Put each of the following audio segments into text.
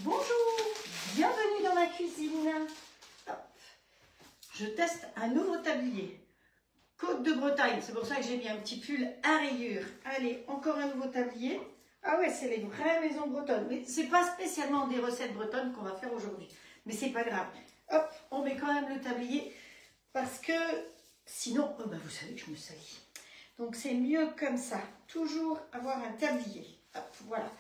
Bonjour, bienvenue dans ma cuisine. Hop. Je teste un nouveau tablier. Côte de Bretagne, c'est pour ça que j'ai mis un petit pull à rayures. Allez, encore un nouveau tablier. Ah ouais, c'est les vraies maisons bretonnes. Mais c'est pas spécialement des recettes bretonnes qu'on va faire aujourd'hui. Mais c'est pas grave. Hop, on met quand même le tablier parce que sinon, oh bah vous savez que je me salis. Donc c'est mieux comme ça. Toujours avoir un tablier. Hop, voilà.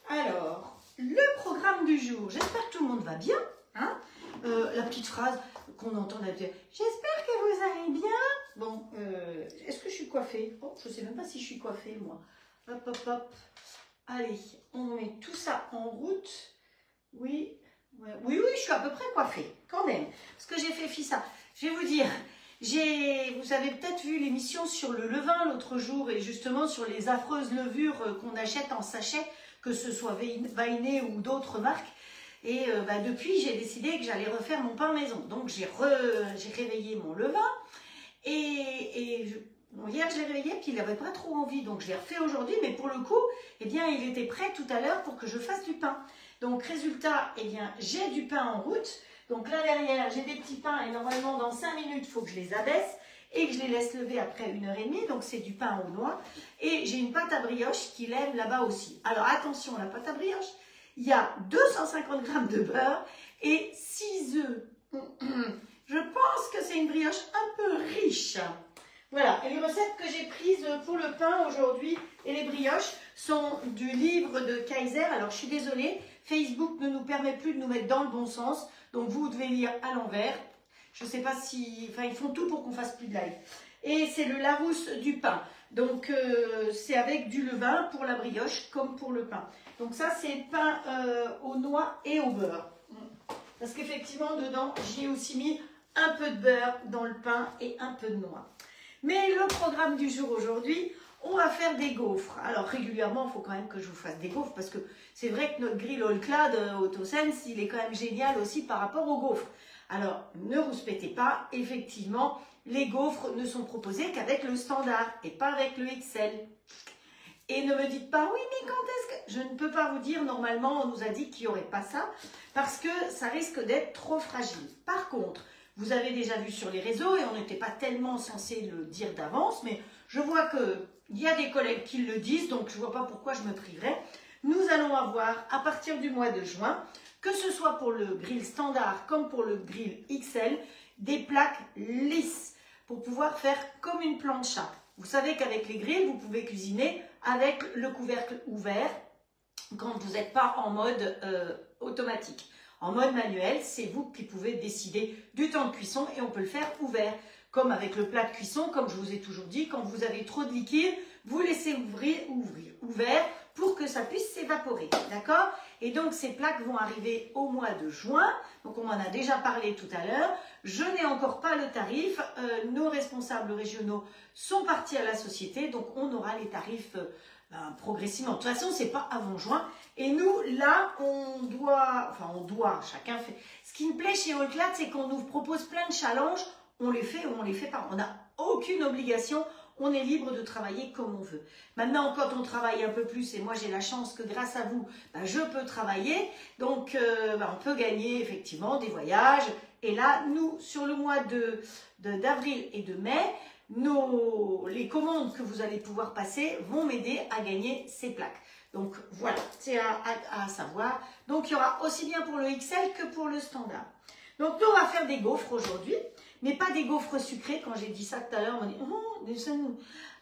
Alors, le programme du jour. J'espère que tout le monde va bien. Hein, la petite phrase qu'on entend d'habitude. J'espère que vous allez bien. Bon, est-ce que je suis coiffée? Oh, je ne sais même pas si je suis coiffée, moi. Hop, hop, hop. Allez, on met tout ça en route. Oui, ouais, oui, je suis à peu près coiffée, quand même. Parce que j'ai fait ça. Je vais vous dire, vous avez peut-être vu l'émission sur le levain l'autre jour et justement sur les affreuses levures qu'on achète en sachet, que ce soit Vainé ou d'autres marques. Et depuis, j'ai décidé que j'allais refaire mon pain maison. Donc, j'ai réveillé mon levain. Bon, hier, je l'ai réveillé, puis il n'avait pas trop envie. Donc, je l'ai refait aujourd'hui. Mais pour le coup, eh bien, il était prêt tout à l'heure pour que je fasse du pain. Donc, résultat, eh bien, j'ai du pain en route. Donc, là, derrière, j'ai des petits pains. Et normalement, dans 5 minutes, il faut que je les abaisse et que je les laisse lever après 1h30. Donc, c'est du pain aux noix. Et j'ai une pâte à brioche qui lève là-bas aussi. Alors, attention, la pâte à brioche. Il y a 250 g de beurre et 6 œufs. Je pense que c'est une brioche un peu riche. Voilà, et les recettes que j'ai prises pour le pain aujourd'hui et les brioches sont du livre de Kaiser. Alors, je suis désolée, Facebook ne nous permet plus de nous mettre dans le bon sens. Donc, vous devez lire à l'envers. Je ne sais pas si... Enfin, ils font tout pour qu'on fasse plus de live. Et c'est le Larousse du pain. Donc, c'est avec du levain pour la brioche comme pour le pain. Donc ça, c'est pain aux noix et au beurre. Parce qu'effectivement, dedans, j'ai aussi mis un peu de beurre dans le pain et un peu de noix. Mais le programme du jour aujourd'hui, on va faire des gaufres. Alors régulièrement, il faut quand même que je vous fasse des gaufres parce que c'est vrai que notre grill All-Clad AutoSense, il est quand même génial aussi par rapport aux gaufres. Alors, ne rouspétez pas, effectivement, les gaufres ne sont proposées qu'avec le standard et pas avec le XL. Et ne me dites pas, oui, mais quand est-ce que... Je ne peux pas vous dire, normalement, on nous a dit qu'il n'y aurait pas ça, parce que ça risque d'être trop fragile. Par contre, vous avez déjà vu sur les réseaux, et on n'était pas tellement censé le dire d'avance, mais je vois qu'il y a des collègues qui le disent, donc je ne vois pas pourquoi je me priverais. Nous allons avoir, à partir du mois de juin, que ce soit pour le grill standard comme pour le grill XL, des plaques lisses, pour pouvoir faire comme une plancha. Vous savez qu'avec les grilles, vous pouvez cuisiner avec le couvercle ouvert quand vous n'êtes pas en mode automatique. En mode manuel, c'est vous qui pouvez décider du temps de cuisson et on peut le faire ouvert. Comme avec le plat de cuisson, comme je vous ai toujours dit, quand vous avez trop de liquide, vous laissez ouvert pour que ça puisse s'évaporer. D'accord? Et donc, ces plaques vont arriver au mois de juin. Donc, on en a déjà parlé tout à l'heure. Je n'ai encore pas le tarif. Nos responsables régionaux sont partis à la société. Donc, on aura les tarifs progressivement. De toute façon, ce n'est pas avant juin. Et nous, là, on doit, chacun fait. Ce qui me plaît chez All-Clad, c'est qu'on nous propose plein de challenges. On les fait ou on les fait pas. On n'a aucune obligation. On est libre de travailler comme on veut. Maintenant, quand on travaille un peu plus, et moi j'ai la chance que grâce à vous, je peux travailler, donc on peut gagner effectivement des voyages. Et là, nous, sur le mois d'avril et de mai, les commandes que vous allez pouvoir passer vont m'aider à gagner ces plaques. Donc voilà, c'est à savoir. Donc il y aura aussi bien pour le XL que pour le standard. Donc nous, on va faire des gaufres aujourd'hui, mais pas des gaufres sucrées. Quand j'ai dit ça tout à l'heure, on m'a dit oh,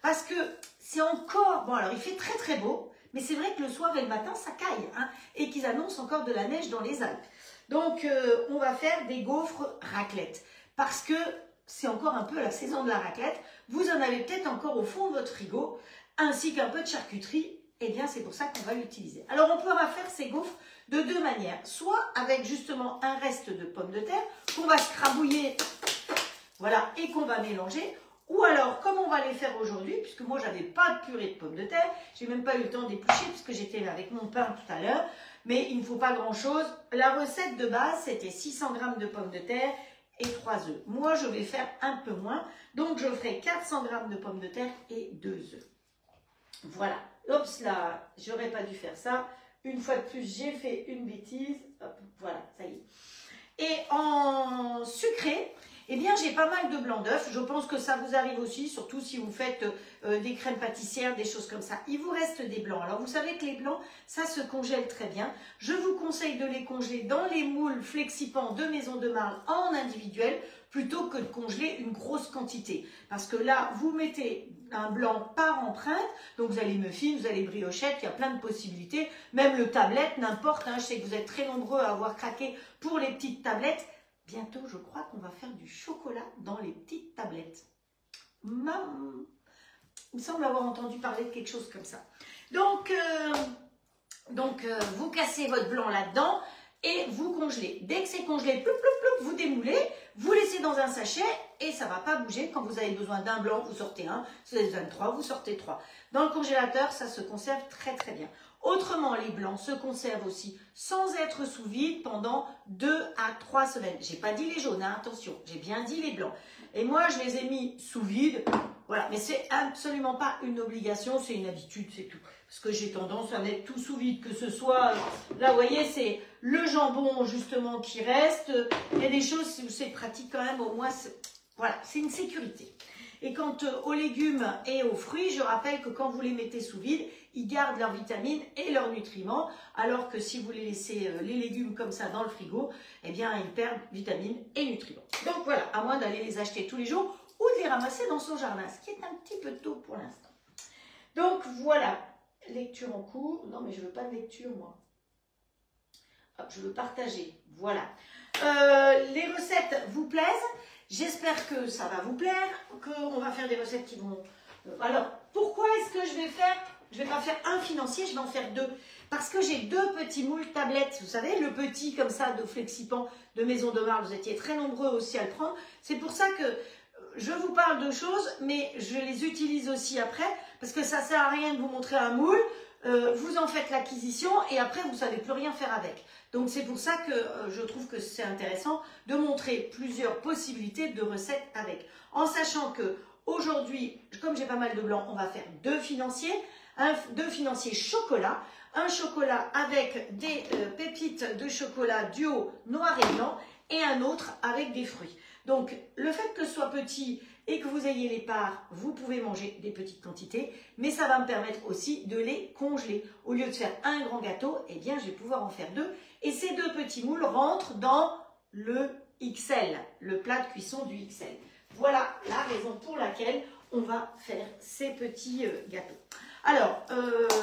parce que c'est encore... Bon, alors il fait très très beau, mais c'est vrai que le soir et le matin, ça caille, hein, et qu'ils annoncent encore de la neige dans les Alpes. Donc on va faire des gaufres raclette, parce que c'est encore un peu la saison de la raclette. Vous en avez peut-être encore au fond de votre frigo, ainsi qu'un peu de charcuterie. Eh bien, c'est pour ça qu'on va l'utiliser. Alors, on pourra faire ces gaufres de deux manières. Soit avec justement un reste de pommes de terre qu'on va scrabouiller, voilà, et qu'on va mélanger. Ou alors, comme on va les faire aujourd'hui, puisque moi, je n'avais pas de purée de pommes de terre, j'ai même pas eu le temps d'éplucher puisque j'étais avec mon pain tout à l'heure, mais il ne faut pas grand-chose. La recette de base, c'était 600 g de pommes de terre et 3 œufs. Moi, je vais faire un peu moins, donc je ferai 400 g de pommes de terre et 2 œufs. Voilà. Oups là, j'aurais pas dû faire ça. une fois de plus, j'ai fait une bêtise. Hop, voilà, ça y est. Et en sucré, eh bien, j'ai pas mal de blanc d'œuf. Je pense que ça vous arrive aussi, surtout si vous faites des crèmes pâtissières, des choses comme ça. Il vous reste des blancs. Alors, vous savez que les blancs, ça se congèle très bien. Je vous conseille de les congeler dans les moules Flexipant de Maison de Marle en individuel, plutôt que de congeler une grosse quantité. Parce que là, vous mettez un blanc par empreinte, donc vous allez muffins, vous allez briochettes, il y a plein de possibilités, même le tablette, n'importe, hein, je sais que vous êtes très nombreux à avoir craqué pour les petites tablettes. Bientôt, je crois qu'on va faire du chocolat dans les petites tablettes. Il me semble avoir entendu parler de quelque chose comme ça. Donc vous cassez votre blanc là-dedans et vous congelez. Dès que c'est congelé, ploup, ploup, ploup, vous démoulez, vous laissez dans un sachet et ça ne va pas bouger. Quand vous avez besoin d'un blanc, vous sortez un. Si vous avez besoin de 3, vous sortez 3. Dans le congélateur, ça se conserve très très bien. Autrement, les blancs se conservent aussi sans être sous vide pendant 2 à 3 semaines. J'ai pas dit les jaunes, hein, attention, j'ai bien dit les blancs. Et moi, je les ai mis sous vide, voilà. Mais c'est absolument pas une obligation, c'est une habitude, c'est tout. Parce que j'ai tendance à mettre tout sous vide, que ce soit, là, vous voyez, c'est le jambon justement qui reste. Il y a des choses où c'est pratique quand même, au moins, voilà, c'est une sécurité. Et quant aux légumes et aux fruits, je rappelle que quand vous les mettez sous vide, ils gardent leurs vitamines et leurs nutriments, alors que si vous les laissez les légumes comme ça dans le frigo, eh bien ils perdent vitamines et nutriments. Donc voilà, à moins d'aller les acheter tous les jours ou de les ramasser dans son jardin, ce qui est un petit peu tôt pour l'instant. Donc voilà, lecture en cours. Non mais je veux pas de lecture moi. Hop, je veux partager, voilà. Les recettes vous plaisent. J'espère que ça va vous plaire, qu'on va faire des recettes qui vont... Alors, pourquoi est-ce que je vais pas faire un financier, je vais en faire 2. Parce que j'ai 2 petits moules tablettes, vous savez, le petit comme ça de Flexipant de Maison de Marle, vous étiez très nombreux aussi à le prendre. C'est pour ça que je vous parle de choses, mais je les utilise aussi après, parce que ça ne sert à rien de vous montrer un moule, vous en faites l'acquisition et après vous ne savez plus rien faire avec. Donc c'est pour ça que je trouve que c'est intéressant de montrer plusieurs possibilités de recettes avec. En sachant que aujourd'hui, comme j'ai pas mal de blanc, on va faire 2 financiers, 2 financiers chocolat, un chocolat avec des pépites de chocolat duo noir et blanc et un autre avec des fruits. Donc le fait que ce soit petit et que vous ayez les parts, vous pouvez manger des petites quantités, mais ça va me permettre aussi de les congeler. Au lieu de faire un grand gâteau, eh bien je vais pouvoir en faire 2. Et ces 2 petits moules rentrent dans le XL, le plat de cuisson du XL. Voilà la raison pour laquelle on va faire ces petits gâteaux. Alors,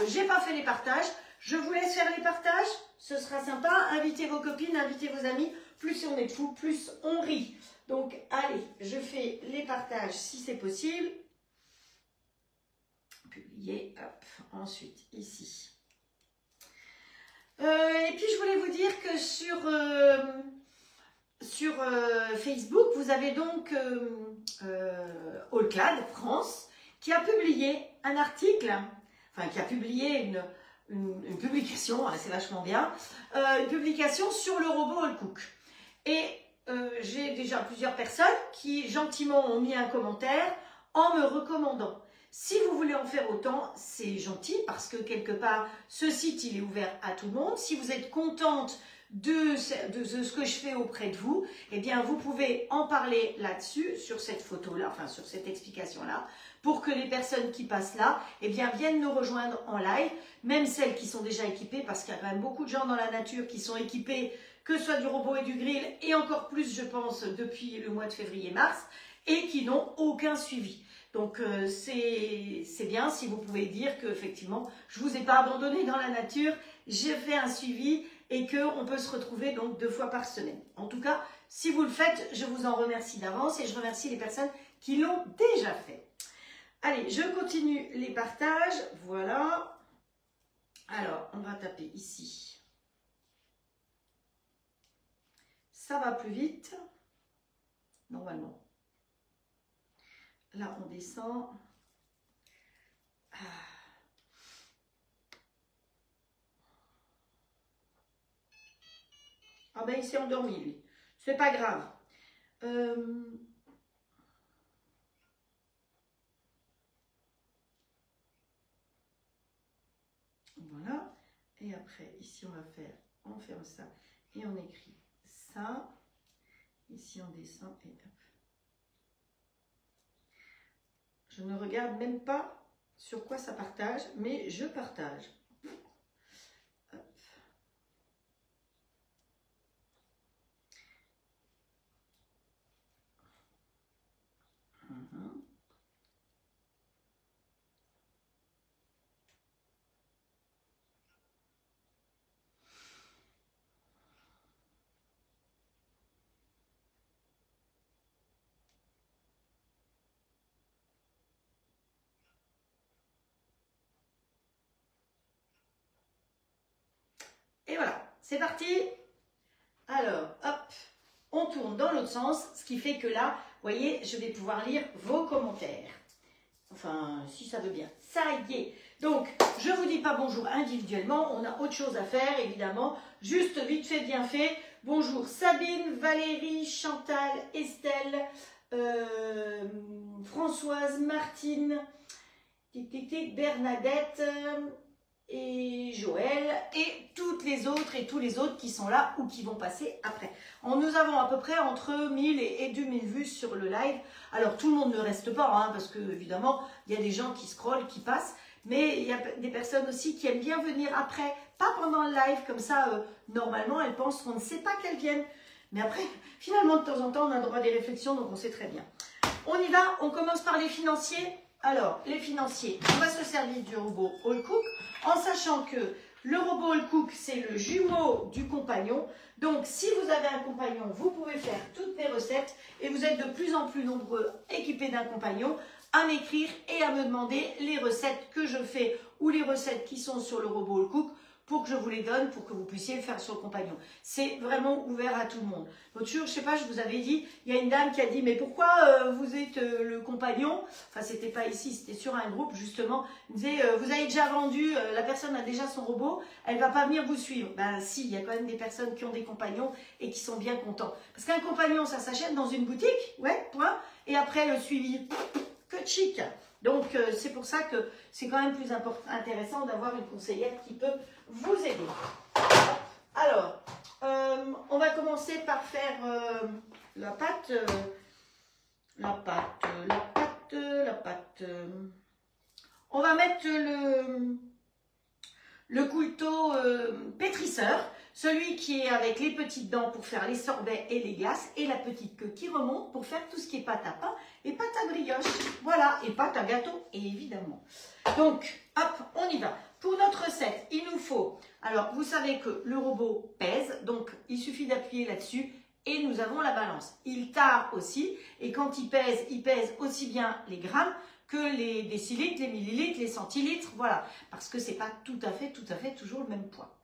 j'ai pas fait les partages. Je vous laisse faire les partages. Ce sera sympa. Invitez vos copines, invitez vos amis. Plus on est de fous, plus on rit. Donc, allez, je fais les partages si c'est possible. Publier, hop, ensuite, ici. Et puis, je voulais vous dire que sur Facebook, vous avez donc Allclad France qui a publié un article, enfin qui a publié une publication, c'est vachement bien, une publication sur le robot Allcook. Et j'ai déjà plusieurs personnes qui gentiment ont mis un commentaire en me recommandant. Si vous voulez en faire autant, c'est gentil parce que quelque part, ce site il est ouvert à tout le monde. Si vous êtes contente de ce que je fais auprès de vous, eh bien vous pouvez en parler là-dessus, sur cette photo-là, enfin sur cette explication-là, pour que les personnes qui passent là, eh bien viennent nous rejoindre en live, même celles qui sont déjà équipées, parce qu'il y a quand même beaucoup de gens dans la nature qui sont équipés, que ce soit du robot et du grill, et encore plus, je pense, depuis le mois de février-mars, et qui n'ont aucun suivi. Donc c'est bien si vous pouvez dire qu'effectivement, je ne vous ai pas abandonné dans la nature, j'ai fait un suivi et qu'on peut se retrouver donc 2 fois par semaine. En tout cas, si vous le faites, je vous en remercie d'avance et je remercie les personnes qui l'ont déjà fait. Allez, je continue les partages, voilà. Alors, on va taper ici. Ça va plus vite, normalement. Là, on descend. Ah ben, il s'est endormi, lui. C'est pas grave. Voilà. Et après, ici, on ferme ça et on écrit ça. Ici, on descend et hop. Je ne regarde même pas sur quoi ça partage, mais je partage. Hop. Et voilà, c'est parti. Alors, hop, on tourne dans l'autre sens, ce qui fait que là, vous voyez, je vais pouvoir lire vos commentaires. Enfin, si ça veut bien. Ça y est. Donc, je ne vous dis pas bonjour individuellement, on a autre chose à faire, évidemment. Juste vite fait, bien fait. Bonjour Sabine, Valérie, Chantal, Estelle, Françoise, Martine, Bernadette et Joël et toutes les autres et tous les autres qui sont là ou qui vont passer après. Nous avons à peu près entre 1000 et 2000 vues sur le live. Alors tout le monde ne reste pas, hein, parce que évidemment il y a des gens qui scrollent, qui passent, mais il y a des personnes aussi qui aiment bien venir après, pas pendant le live, comme ça normalement elles pensent qu'on ne sait pas qu'elles viennent. Mais après, finalement de temps en temps on a droit à des réflexions, donc on sait très bien. On y va, on commence par les financiers. Alors, les financiers, on va se servir du robot All Cook, en sachant que le robot All Cook, c'est le jumeau du compagnon. Donc, si vous avez un compagnon, vous pouvez faire toutes mes recettes et vous êtes de plus en plus nombreux équipés d'un compagnon à m'écrire et à me demander les recettes que je fais ou les recettes qui sont sur le robot All Cook pour que je vous les donne, pour que vous puissiez le faire sur le compagnon. C'est vraiment ouvert à tout le monde. L'autre jour, je sais pas, je vous avais dit, il y a une dame qui a dit, mais pourquoi vous êtes le compagnon? Enfin, c'était pas ici, c'était sur un groupe, justement. Il disait, vous avez déjà vendu, la personne a déjà son robot, elle va pas venir vous suivre. Ben si, il y a quand même des personnes qui ont des compagnons et qui sont bien contents. Parce qu'un compagnon, ça s'achète dans une boutique, ouais, point. Et après, le suivi, que chic. Donc, c'est pour ça que c'est quand même plus intéressant d'avoir une conseillère qui peut vous aider. Alors, on va commencer par faire la pâte. On va mettre le couteau pétrisseur, celui qui est avec les petites dents pour faire les sorbets et les glaces, et la petite queue qui remonte pour faire tout ce qui est pâte à pain et pâte à brioche. Voilà, et pâte à gâteau, évidemment. Donc, hop, on y va. Pour notre recette, il nous faut, alors vous savez que le robot pèse, donc il suffit d'appuyer là-dessus et nous avons la balance. Il tare aussi, et quand il pèse aussi bien les grammes que les décilitres, les millilitres, les centilitres, voilà, parce que c'est pas tout à fait toujours le même poids.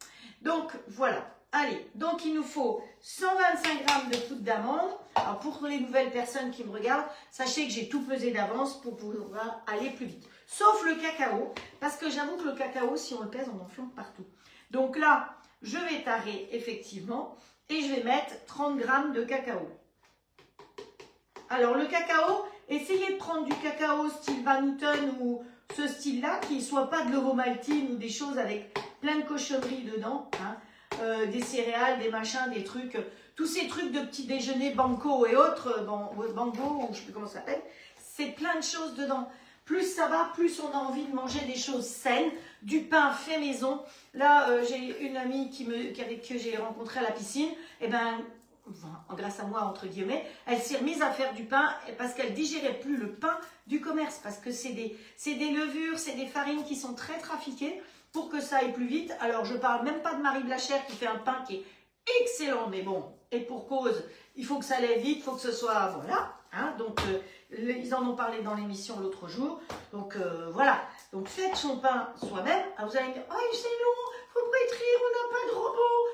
Donc voilà, allez, donc il nous faut 125 grammes de poudre d'amande. Alors pour les nouvelles personnes qui me regardent, sachez que j'ai tout pesé d'avance pour pouvoir aller plus vite. Sauf le cacao, parce que j'avoue que le cacao, si on le pèse, on en flanque partout. Donc là, je vais tarer effectivement et je vais mettre 30 grammes de cacao. Alors le cacao, essayez de prendre du cacao style Van Houten ou ce style-là, qui ne soit pas de l'ovomaltine ou des choses avec plein de cochonneries dedans, hein, des céréales, des machins, des trucs, tous ces trucs de petit déjeuner banco et autres, bango, ou je ne sais plus comment ça s'appelle, c'est plein de choses dedans. Plus ça va, plus on a envie de manger des choses saines, du pain fait maison. Là, j'ai une amie que j'ai rencontrée à la piscine, et ben, grâce à moi, entre guillemets, elle s'est remise à faire du pain parce qu'elle digérait plus le pain du commerce, parce que c'est des levures, c'est des farines qui sont très trafiquées pour que ça aille plus vite. Alors, je parle même pas de Marie Blachère qui fait un pain qui est excellent, mais bon, et pour cause, il faut que ça aille vite, il faut que ce soit, voilà, hein, donc ils en ont parlé dans l'émission l'autre jour, donc voilà, donc faites son pain soi-même. Alors, vous allez me dire, oh c'est long, faut pétrir, on n'a pas de robot.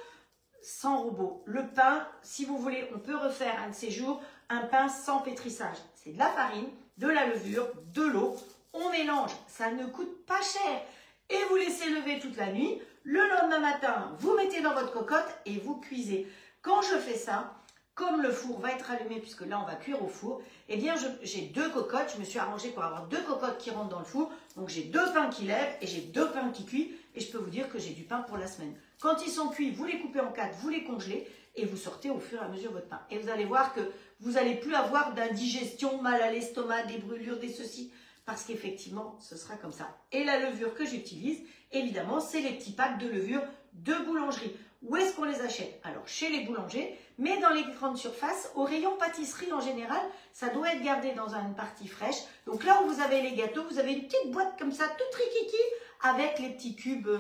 Sans robot. Le pain, si vous voulez, on peut refaire un de ces jours, un pain sans pétrissage. C'est de la farine, de la levure, de l'eau. On mélange, ça ne coûte pas cher. Et vous laissez lever toute la nuit. Le lendemain matin, vous mettez dans votre cocotte et vous cuisez. Quand je fais ça, comme le four va être allumé, puisque là on va cuire au four, eh bien j'ai deux cocottes. Je me suis arrangée pour avoir deux cocottes qui rentrent dans le four. Donc j'ai deux pains qui lèvent et j'ai deux pains qui cuisent. Et je peux vous dire que j'ai du pain pour la semaine. Quand ils sont cuits, vous les coupez en 4, vous les congelez et vous sortez au fur et à mesure votre pain. Et vous allez voir que vous n'allez plus avoir d'indigestion, mal à l'estomac, des brûlures, des ceci, parce qu'effectivement, ce sera comme ça. Et la levure que j'utilise, évidemment, c'est les petits packs de levure de boulangerie. Où est-ce qu'on les achète? Alors, chez les boulangers, mais dans les grandes surfaces, au rayon pâtisserie en général, ça doit être gardé dans une partie fraîche. Donc là où vous avez les gâteaux, vous avez une petite boîte comme ça, toute rikiki, avec les petits cubes.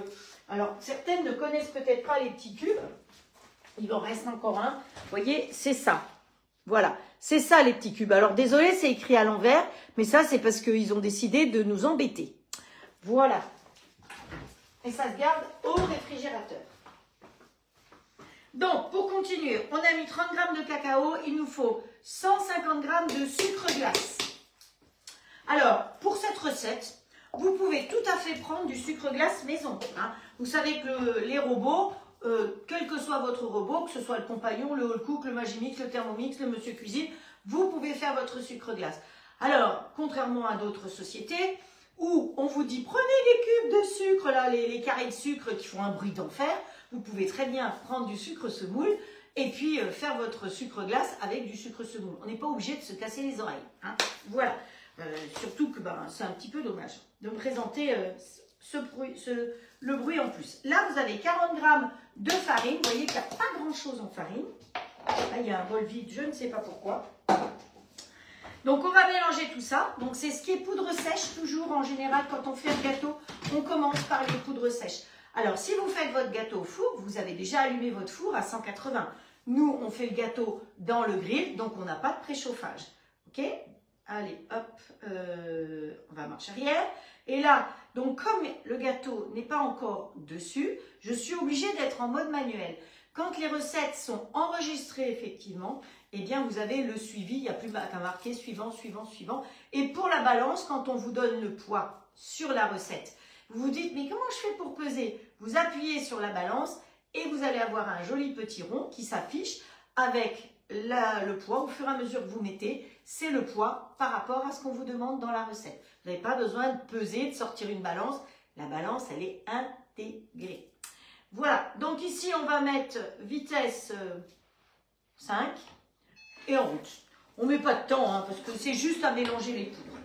Alors, certaines ne connaissent peut-être pas les petits cubes. Il en reste encore un. Vous voyez, c'est ça. Voilà, c'est ça les petits cubes. Alors, désolé, c'est écrit à l'envers, mais ça, c'est parce qu'ils ont décidé de nous embêter. Voilà. Et ça se garde au réfrigérateur. Donc, pour continuer, on a mis 30 g de cacao. Il nous faut 150 g de sucre glace. Alors, pour cette recette, vous pouvez tout à fait prendre du sucre glace maison. Hein. Vous savez que les robots, quel que soit votre robot, que ce soit le compagnon, le All Cook, le Magimix, le Thermomix, le Monsieur Cuisine, vous pouvez faire votre sucre glace. Alors, contrairement à d'autres sociétés, où on vous dit prenez des cubes de sucre, là, les carrés de sucre qui font un bruit d'enfer, vous pouvez très bien prendre du sucre semoule et puis faire votre sucre glace avec du sucre semoule. On n'est pas obligé de se casser les oreilles. Hein. Voilà. Surtout que c'est un petit peu dommage de me présenter le bruit en plus. Là, vous avez 40 g de farine. Vous voyez qu'il n'y a pas grand-chose en farine. Là, il y a un bol vide, je ne sais pas pourquoi. Donc, on va mélanger tout ça. Donc, c'est ce qui est poudre sèche. Toujours, en général, quand on fait un gâteau, on commence par les poudres sèches. Alors, si vous faites votre gâteau au four, vous avez déjà allumé votre four à 180. Nous, on fait le gâteau dans le grill, donc on n'a pas de préchauffage. OK? Allez, hop, on va marche arrière. Et là, donc comme le gâteau n'est pas encore dessus, je suis obligée d'être en mode manuel. Quand les recettes sont enregistrées effectivement, eh bien vous avez le suivi, il n'y a plus qu'à marquer suivant, suivant, suivant. Et pour la balance, quand on vous donne le poids sur la recette, vous vous dites, mais comment je fais pour peser? Vous appuyez sur la balance et vous allez avoir un joli petit rond qui s'affiche avec le poids. Au fur et à mesure que vous mettez, c'est le poids par rapport à ce qu'on vous demande dans la recette. Vous n'avez pas besoin de peser, de sortir une balance. La balance, elle est intégrée. Voilà, donc ici, on va mettre vitesse 5 et en route. On ne met pas de temps, hein, parce que c'est juste à mélanger les poudres.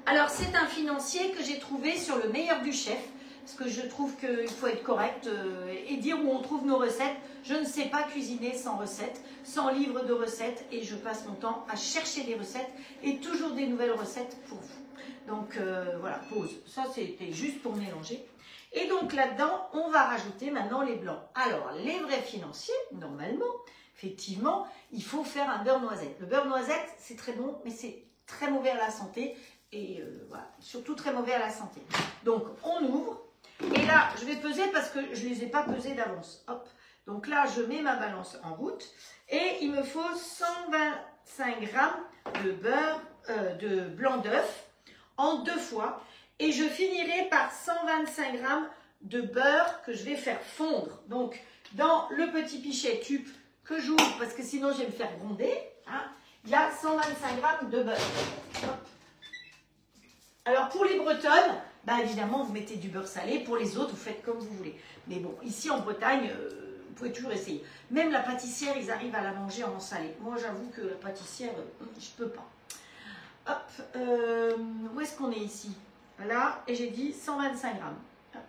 Alors, c'est un financier que j'ai trouvé sur le meilleur du chef, parce que je trouve qu'il faut être correct et dire où on trouve nos recettes. Je ne sais pas cuisiner sans recettes, sans livre de recettes, et je passe mon temps à chercher des recettes et toujours des nouvelles recettes pour vous. Donc, voilà, pause. Ça, c'était juste pour mélanger. Et donc, là-dedans, on va rajouter maintenant les blancs. Alors, les vrais financiers, normalement, effectivement, il faut faire un beurre noisette. Le beurre noisette, c'est très bon, mais c'est très mauvais à la santé. Et voilà, surtout très mauvais à la santé. Donc, on ouvre. Et là, je vais peser parce que je ne les ai pas pesés d'avance. Hop. Donc là, je mets ma balance en route. Et il me faut 125 g de beurre, de blanc d'œuf en 2 fois. Et je finirai par 125 g de beurre que je vais faire fondre. Donc, dans le petit pichet tube que j'ouvre, parce que sinon je vais me faire gronder, hein, il y a 125 g de beurre. Hop. Alors, pour les Bretonnes, bah, évidemment, vous mettez du beurre salé. Pour les autres, vous faites comme vous voulez. Mais bon, ici en Bretagne, vous pouvez toujours essayer. Même la pâtissière, ils arrivent à la manger en salé. Moi, j'avoue que la pâtissière, je peux pas. Hop, où est-ce qu'on est ici? Voilà, et j'ai dit 125 g. Hop.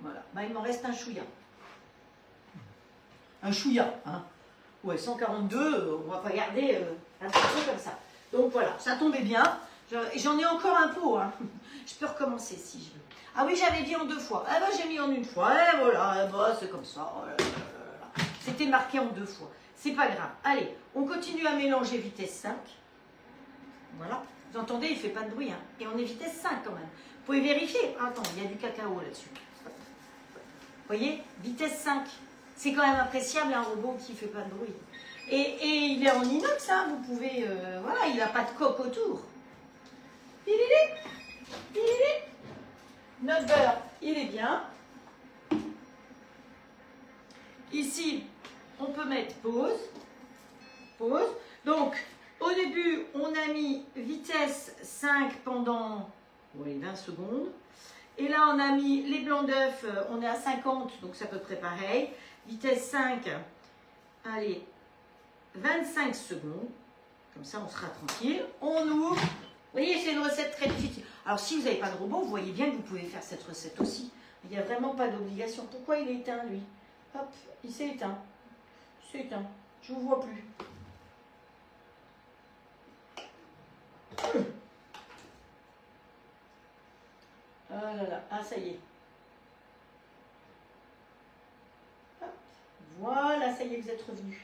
Voilà, bah, il m'en reste un chouïa. Un chouïa, hein. Ouais, 142, on va pas garder un truc comme ça. Donc voilà, ça tombait bien. J'en ai encore un pot, hein. Je peux recommencer si je veux. Ah oui, j'avais dit en 2 fois. Ah ben j'ai mis en 1 fois. Et voilà, bah, c'est comme ça. Oh là là là là. C'était marqué en 2 fois. C'est pas grave. Allez, on continue à mélanger vitesse 5. Voilà. Vous entendez, il ne fait pas de bruit. Hein. Et on est vitesse 5 quand même. Vous pouvez vérifier. Ah, attends, il y a du cacao là-dessus. Vous voyez, vitesse 5. C'est quand même appréciable un robot qui ne fait pas de bruit. Et il est en inox, hein, vous pouvez... voilà, il n'a pas de coque autour. Notre beurre, il est bien. Ici, on peut mettre pause. Pause. Donc, au début, on a mis vitesse 5 pendant 20 secondes. Et là, on a mis les blancs d'œufs, on est à 50, donc c'est à peu près pareil. Vitesse 5, allez, 25 secondes. Comme ça, on sera tranquille. On ouvre. Vous voyez, c'est une recette très difficile. Alors, si vous n'avez pas de robot, vous voyez bien que vous pouvez faire cette recette aussi. Il n'y a vraiment pas d'obligation. Pourquoi il est éteint, lui? Hop, il s'est éteint. Il s'est éteint. Je ne vous vois plus. Ah là là, ah ça y est. Hop. Voilà, ça y est, vous êtes revenus.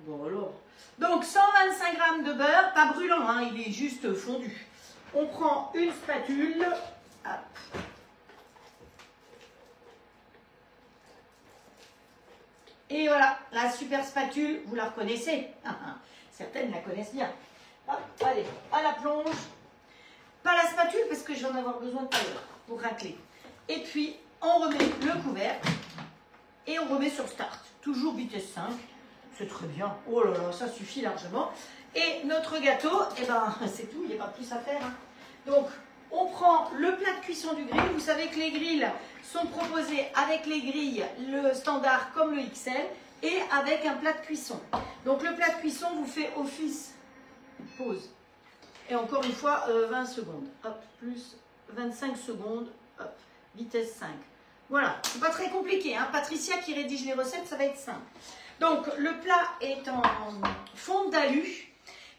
Bon alors. Donc 125 g de beurre, pas brûlant, hein, il est juste fondu. On prend une spatule. Hop. Et voilà, la super spatule, vous la reconnaissez. Certaines la connaissent bien. Hop, allez, à la plonge. Pas la spatule parce que je vais en avoir besoin tout à l'heure pour racler. Et puis, on remet le couvercle et on remet sur start. Toujours vitesse 5. C'est très bien. Oh là là, ça suffit largement. Et notre gâteau, eh ben, c'est tout, il n'y a pas plus à faire. Hein. Donc, on prend le plat de cuisson du grill. Vous savez que les grilles sont proposés avec les grilles, le standard comme le XL, et avec un plat de cuisson. Donc, le plat de cuisson vous fait office. Pause. Et encore une fois, 20 secondes. Hop, plus 25 secondes. Hop, vitesse 5. Voilà, c'est pas très compliqué. Hein. Patricia qui rédige les recettes, ça va être simple. Donc, le plat est en fond d'alu.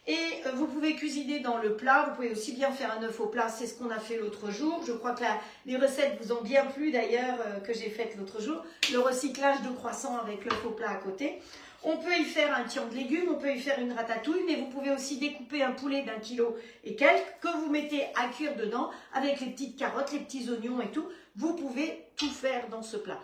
Et vous pouvez cuisiner dans le plat. Vous pouvez aussi bien faire un œuf au plat. C'est ce qu'on a fait l'autre jour. Je crois que les recettes vous ont bien plu d'ailleurs que j'ai faites l'autre jour. Le recyclage de croissant avec l'œuf au plat à côté. On peut y faire un tian de légumes, on peut y faire une ratatouille, mais vous pouvez aussi découper un poulet d'1 kg et quelques que vous mettez à cuire dedans avec les petites carottes, les petits oignons et tout. Vous pouvez tout faire dans ce plat.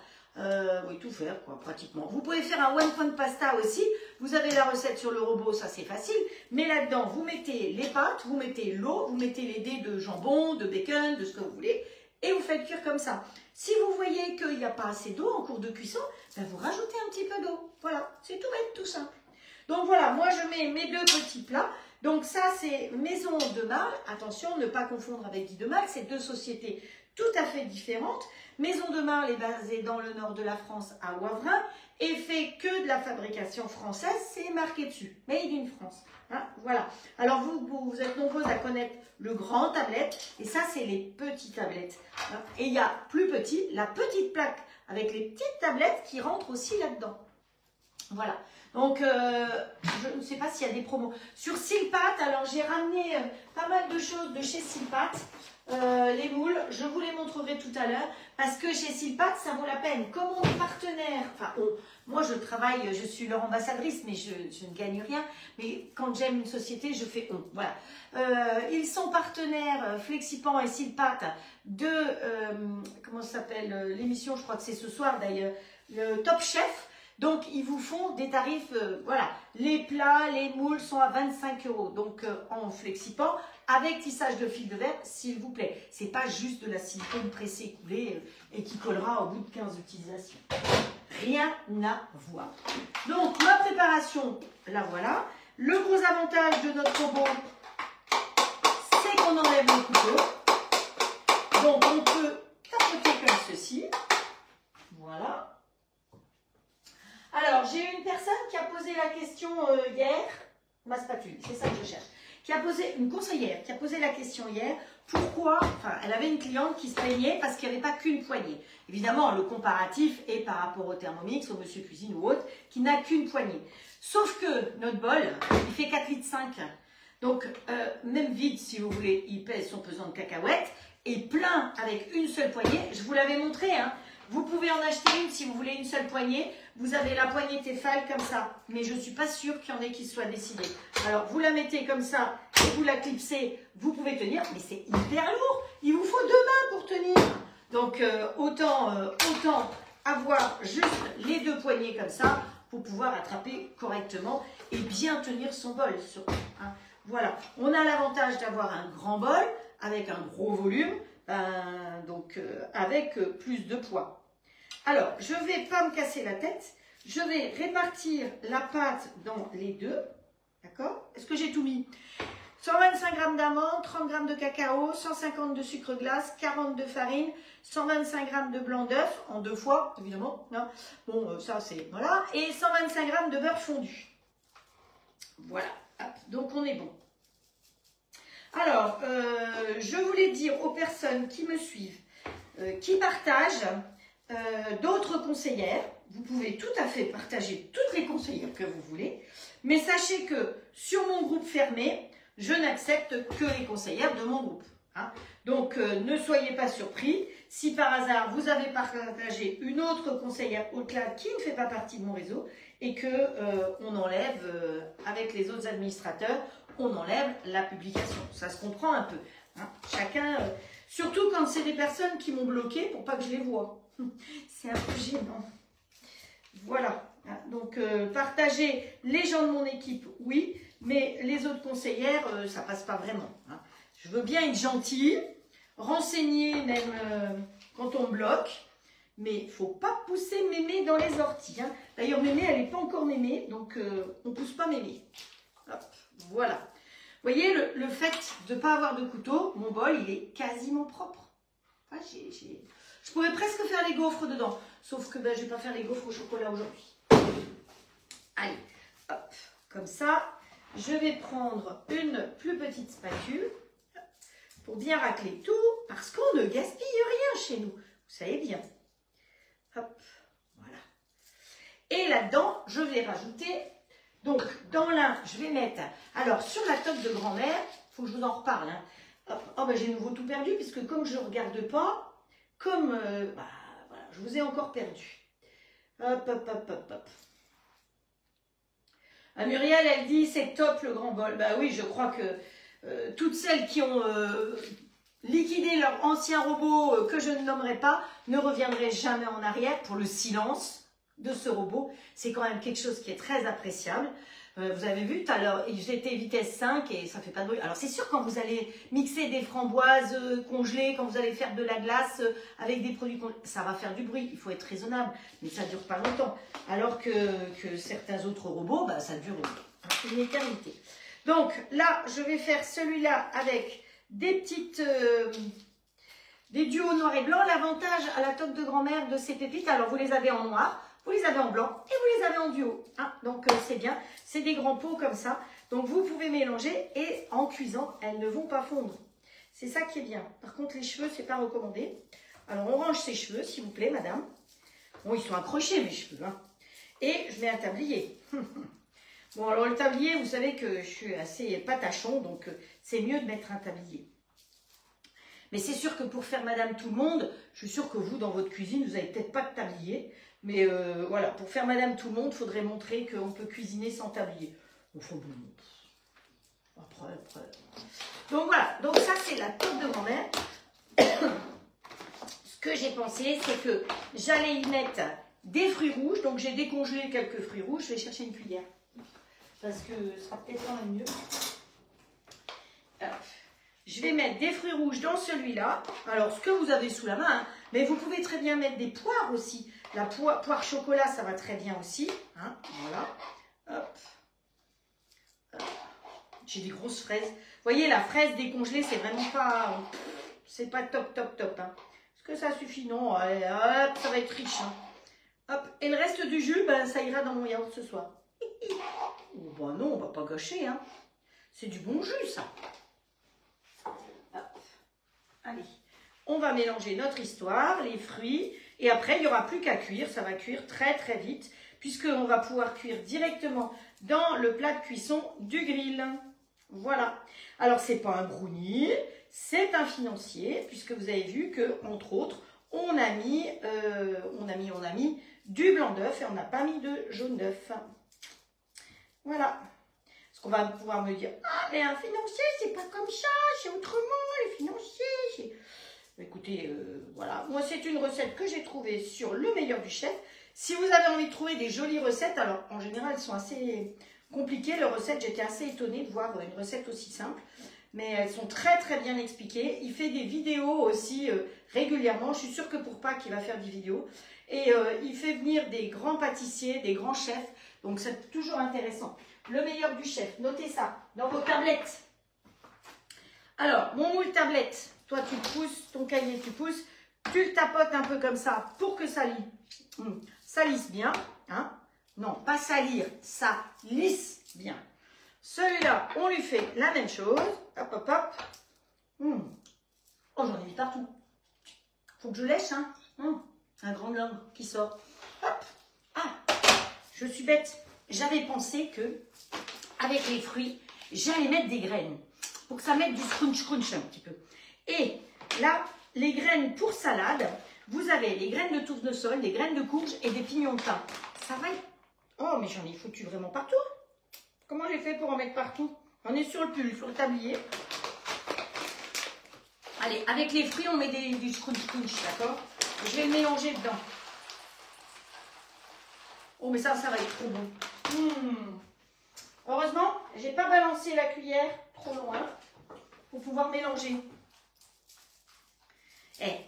Oui, tout faire, quoi, pratiquement. Vous pouvez faire un one pot pasta aussi. Vous avez la recette sur le robot, ça c'est facile. Mais là-dedans, vous mettez les pâtes, vous mettez l'eau, vous mettez les dés de jambon, de bacon, de ce que vous voulez. Et vous faites cuire comme ça. Si vous voyez qu'il n'y a pas assez d'eau en cours de cuisson, ben vous rajoutez un petit peu d'eau. Voilà, c'est tout bête, tout simple. Donc voilà, moi je mets mes 2 petits plats. Donc ça c'est Maison de Marle. Attention, ne pas confondre avec Guy de Marle, c'est 2 sociétés tout à fait différentes. Maison de Marle est basée dans le nord de la France, à Wavrin, et fait que de la fabrication française, c'est marqué dessus, Made in France. Hein, voilà. Alors vous êtes nombreux à connaître le grand tablette, et ça c'est les petites tablettes. Hein. Et il y a plus petit, la petite plaque avec les petites tablettes qui rentrent aussi là-dedans. Voilà. Donc, je ne sais pas s'il y a des promos. Sur Silpat, alors j'ai ramené pas mal de choses de chez Silpat. Les moules, je vous les montrerai tout à l'heure. Parce que chez Silpat, ça vaut la peine. Comme on est partenaire, enfin, moi je travaille, je suis leur ambassadrice, mais je ne gagne rien. Mais quand j'aime une société, je fais on. Voilà. Ils sont partenaires, Flexipan et Silpat, de, comment ça s'appelle, l'émission, je crois que c'est ce soir d'ailleurs, le Top Chef. Donc, ils vous font des tarifs, voilà, les plats, les moules sont à 25 €. Donc, en Flexipan, avec tissage de fil de verre, s'il vous plaît. C'est pas juste de la silicone pressée, coulée et qui collera au bout de 15 utilisations. Rien à voir. Donc, ma préparation, la voilà. Le gros avantage de notre robot, c'est qu'on enlève le couteau. Donc, on peut tapoter comme ceci. Voilà. Alors, j'ai une personne qui a posé la question hier, ma spatule, c'est ça que je cherche, qui a posé, une conseillère, qui a posé la question hier, pourquoi, enfin, elle avait une cliente qui se plaignait parce qu'il n'y avait pas qu'une poignée. Évidemment, le comparatif est par rapport au Thermomix, au Monsieur Cuisine ou autre, qui n'a qu'une poignée. Sauf que notre bol, il fait 4,5 litres. Donc, même vide, si vous voulez, il pèse son pesant de cacahuètes, et plein avec une seule poignée, je vous l'avais montré, hein. Vous pouvez en acheter une si vous voulez une seule poignée. Vous avez la poignée Tefal comme ça. Mais je ne suis pas sûre qu'il y en ait qui soient décidés. Alors, vous la mettez comme ça et vous la clipsez. Vous pouvez tenir, mais c'est hyper lourd. Il vous faut 2 mains pour tenir. Donc, autant avoir juste les 2 poignées comme ça pour pouvoir attraper correctement et bien tenir son bol surtout. Hein. Voilà. On a l'avantage d'avoir un grand bol avec un gros volume. Donc, avec plus de poids. Alors, je ne vais pas me casser la tête. Je vais répartir la pâte dans les deux. D'accord? Est-ce que j'ai tout mis? 125 g d'amandes, 30 g de cacao, 150 de sucre glace, 40 de farine, 125 g de blanc d'œuf, en 2 fois, évidemment. Hein. Bon, ça c'est, voilà. Et 125 g de beurre fondu. Voilà, hop, donc on est bon. Alors, je voulais dire aux personnes qui me suivent, qui partagent d'autres conseillères, vous pouvez tout à fait partager toutes les conseillères que vous voulez, mais sachez que sur mon groupe fermé, je n'accepte que les conseillères de mon groupe. Hein. Donc, ne soyez pas surpris si par hasard vous avez partagé une autre conseillère au-delà qui ne fait pas partie de mon réseau et que on enlève, avec les autres administrateurs, on enlève la publication. Ça se comprend un peu. Hein. Chacun, surtout quand c'est des personnes qui m'ont bloqué pour pas que je les vois. C'est un peu gênant. Voilà. Donc, partager les gens de mon équipe, oui, mais les autres conseillères, ça passe pas vraiment. Hein. Je veux bien être gentille, renseigner même quand on me bloque, mais il ne faut pas pousser mémé dans les orties. Hein. D'ailleurs, mémé, elle n'est pas encore mémé, donc on ne pousse pas mémé. Hop, voilà. Vous voyez, le fait de ne pas avoir de couteau, mon bol, il est quasiment propre. Enfin, je pourrais presque faire les gaufres dedans, sauf que ben, je ne vais pas faire les gaufres au chocolat aujourd'hui. Allez, hop, comme ça, je vais prendre une plus petite spatule pour bien racler tout, parce qu'on ne gaspille rien chez nous. Vous savez bien. Hop, voilà. Et là-dedans, je vais rajouter, donc dans l'un, je vais mettre, alors sur la toque de grand-mère, il faut que je vous en reparle. Hein. Hop, oh, ben, j'ai de nouveau tout perdu, puisque comme je ne regarde pas, comme, bah, voilà, je vous ai encore perdu. Hop, hop, hop, hop, hop. Ah, Muriel, elle dit, c'est top le grand bol. Bah oui, je crois que toutes celles qui ont liquidé leur ancien robot, que je ne nommerai pas, ne reviendraient jamais en arrière pour le silence de ce robot. C'est quand même quelque chose qui est très appréciable. Vous avez vu tout à l'heure, j'étais vitesse 5 et ça fait pas de bruit. Alors c'est sûr, quand vous allez mixer des framboises congelées, quand vous allez faire de la glace avec des produits congelés, ça va faire du bruit, il faut être raisonnable, mais ça dure pas longtemps. Alors que certains autres robots, bah, ça dure une éternité. Donc là, je vais faire celui-là avec des petites... des duos noir et blanc. L'avantage à la toque de grand-mère de ces pépites, alors vous les avez en noir, vous les avez en blanc et vous les avez en duo. Hein, donc c'est bien, c'est des grands pots comme ça. Donc vous pouvez mélanger et en cuisant, elles ne vont pas fondre. C'est ça qui est bien. Par contre, les cheveux, c'est pas recommandé. Alors on range ses cheveux, s'il vous plaît, madame. Bon, ils sont accrochés, mes cheveux. Hein. Et je mets un tablier. Bon, alors le tablier, vous savez que je suis assez patachon, donc c'est mieux de mettre un tablier. Mais c'est sûr que pour faire Madame Tout-le-Monde, je suis sûre que vous, dans votre cuisine, vous n'avez peut-être pas de tablier. Mais voilà, pour faire Madame Tout-le-Monde, il faudrait montrer qu'on peut cuisiner sans tablier. Enfin bon, après. Donc voilà, donc ça c'est la toque de grand-mère. Ce que j'ai pensé, c'est que j'allais y mettre des fruits rouges. Donc j'ai décongelé quelques fruits rouges. Je vais chercher une cuillère. Parce que ce sera peut-être quand même mieux. Alors, je vais mettre des fruits rouges dans celui-là. Alors, ce que vous avez sous la main, hein, mais vous pouvez très bien mettre des poires aussi. La poire chocolat, ça va très bien aussi. Hein, voilà. Hop. Hop. J'ai des grosses fraises. Vous voyez, la fraise décongelée, c'est vraiment pas... c'est pas top. Hein. Est-ce que ça suffit? Non. Allez, hop, ça va être riche. Hein. Hop. Et le reste du jus, ben, ça ira dans mon yaourt ce soir. Oh, ben non, on va pas gâcher. Hein. C'est du bon jus, ça. Hop. Allez, on va mélanger notre histoire, les fruits, et après, il n'y aura plus qu'à cuire. Ça va cuire très très vite, puisqu'on va pouvoir cuire directement dans le plat de cuisson du grill. Voilà. Alors, c'est pas un brownie, c'est un financier, puisque vous avez vu que, entre autres, on a mis du blanc d'œuf et on n'a pas mis de jaune d'œuf. Voilà. Parce qu'on va pouvoir me dire, ah, mais un financier, c'est pas comme ça, c'est autrement, les financiers. Écoutez, voilà. Moi, c'est une recette que j'ai trouvée sur Le Meilleur du Chef. Si vous avez envie de trouver des jolies recettes, alors en général, elles sont assez compliquées. Les recettes, j'étais assez étonnée de voir une recette aussi simple. Mais elles sont très très bien expliquées. Il fait des vidéos aussi régulièrement. Je suis sûre que pour Pâques, il va faire des vidéos. Et il fait venir des grands pâtissiers, des grands chefs. Donc c'est toujours intéressant. Le Meilleur du Chef, notez ça dans vos tablettes. Alors, mon moule tablette, toi tu pousses, ton cahier tu pousses, tu le tapotes un peu comme ça pour que ça lisse bien. Hein. Non, pas salir, ça lisse bien. Celui-là, on lui fait la même chose. Hop, hop, hop. Oh, j'en ai mis partout. Faut que je lèche, hein. Un grand langue qui sort. Hop. Ah, je suis bête. J'avais pensé que, avec les fruits, j'allais mettre des graines. Pour que ça mette du scrunch un petit peu. Et là, les graines pour salade, vous avez les graines de tournesol, les graines de courge et des pignons de thym. Ça va être... Oh, mais j'en ai foutu vraiment partout. Comment j'ai fait pour en mettre partout? On est sur le pull, sur le tablier. Allez, avec les fruits, on met du scrunch, d'accord? Je vais le mélanger dedans. Oh, mais ça va être trop bon. Heureusement, j'ai pas balancé la cuillère trop loin pour pouvoir mélanger.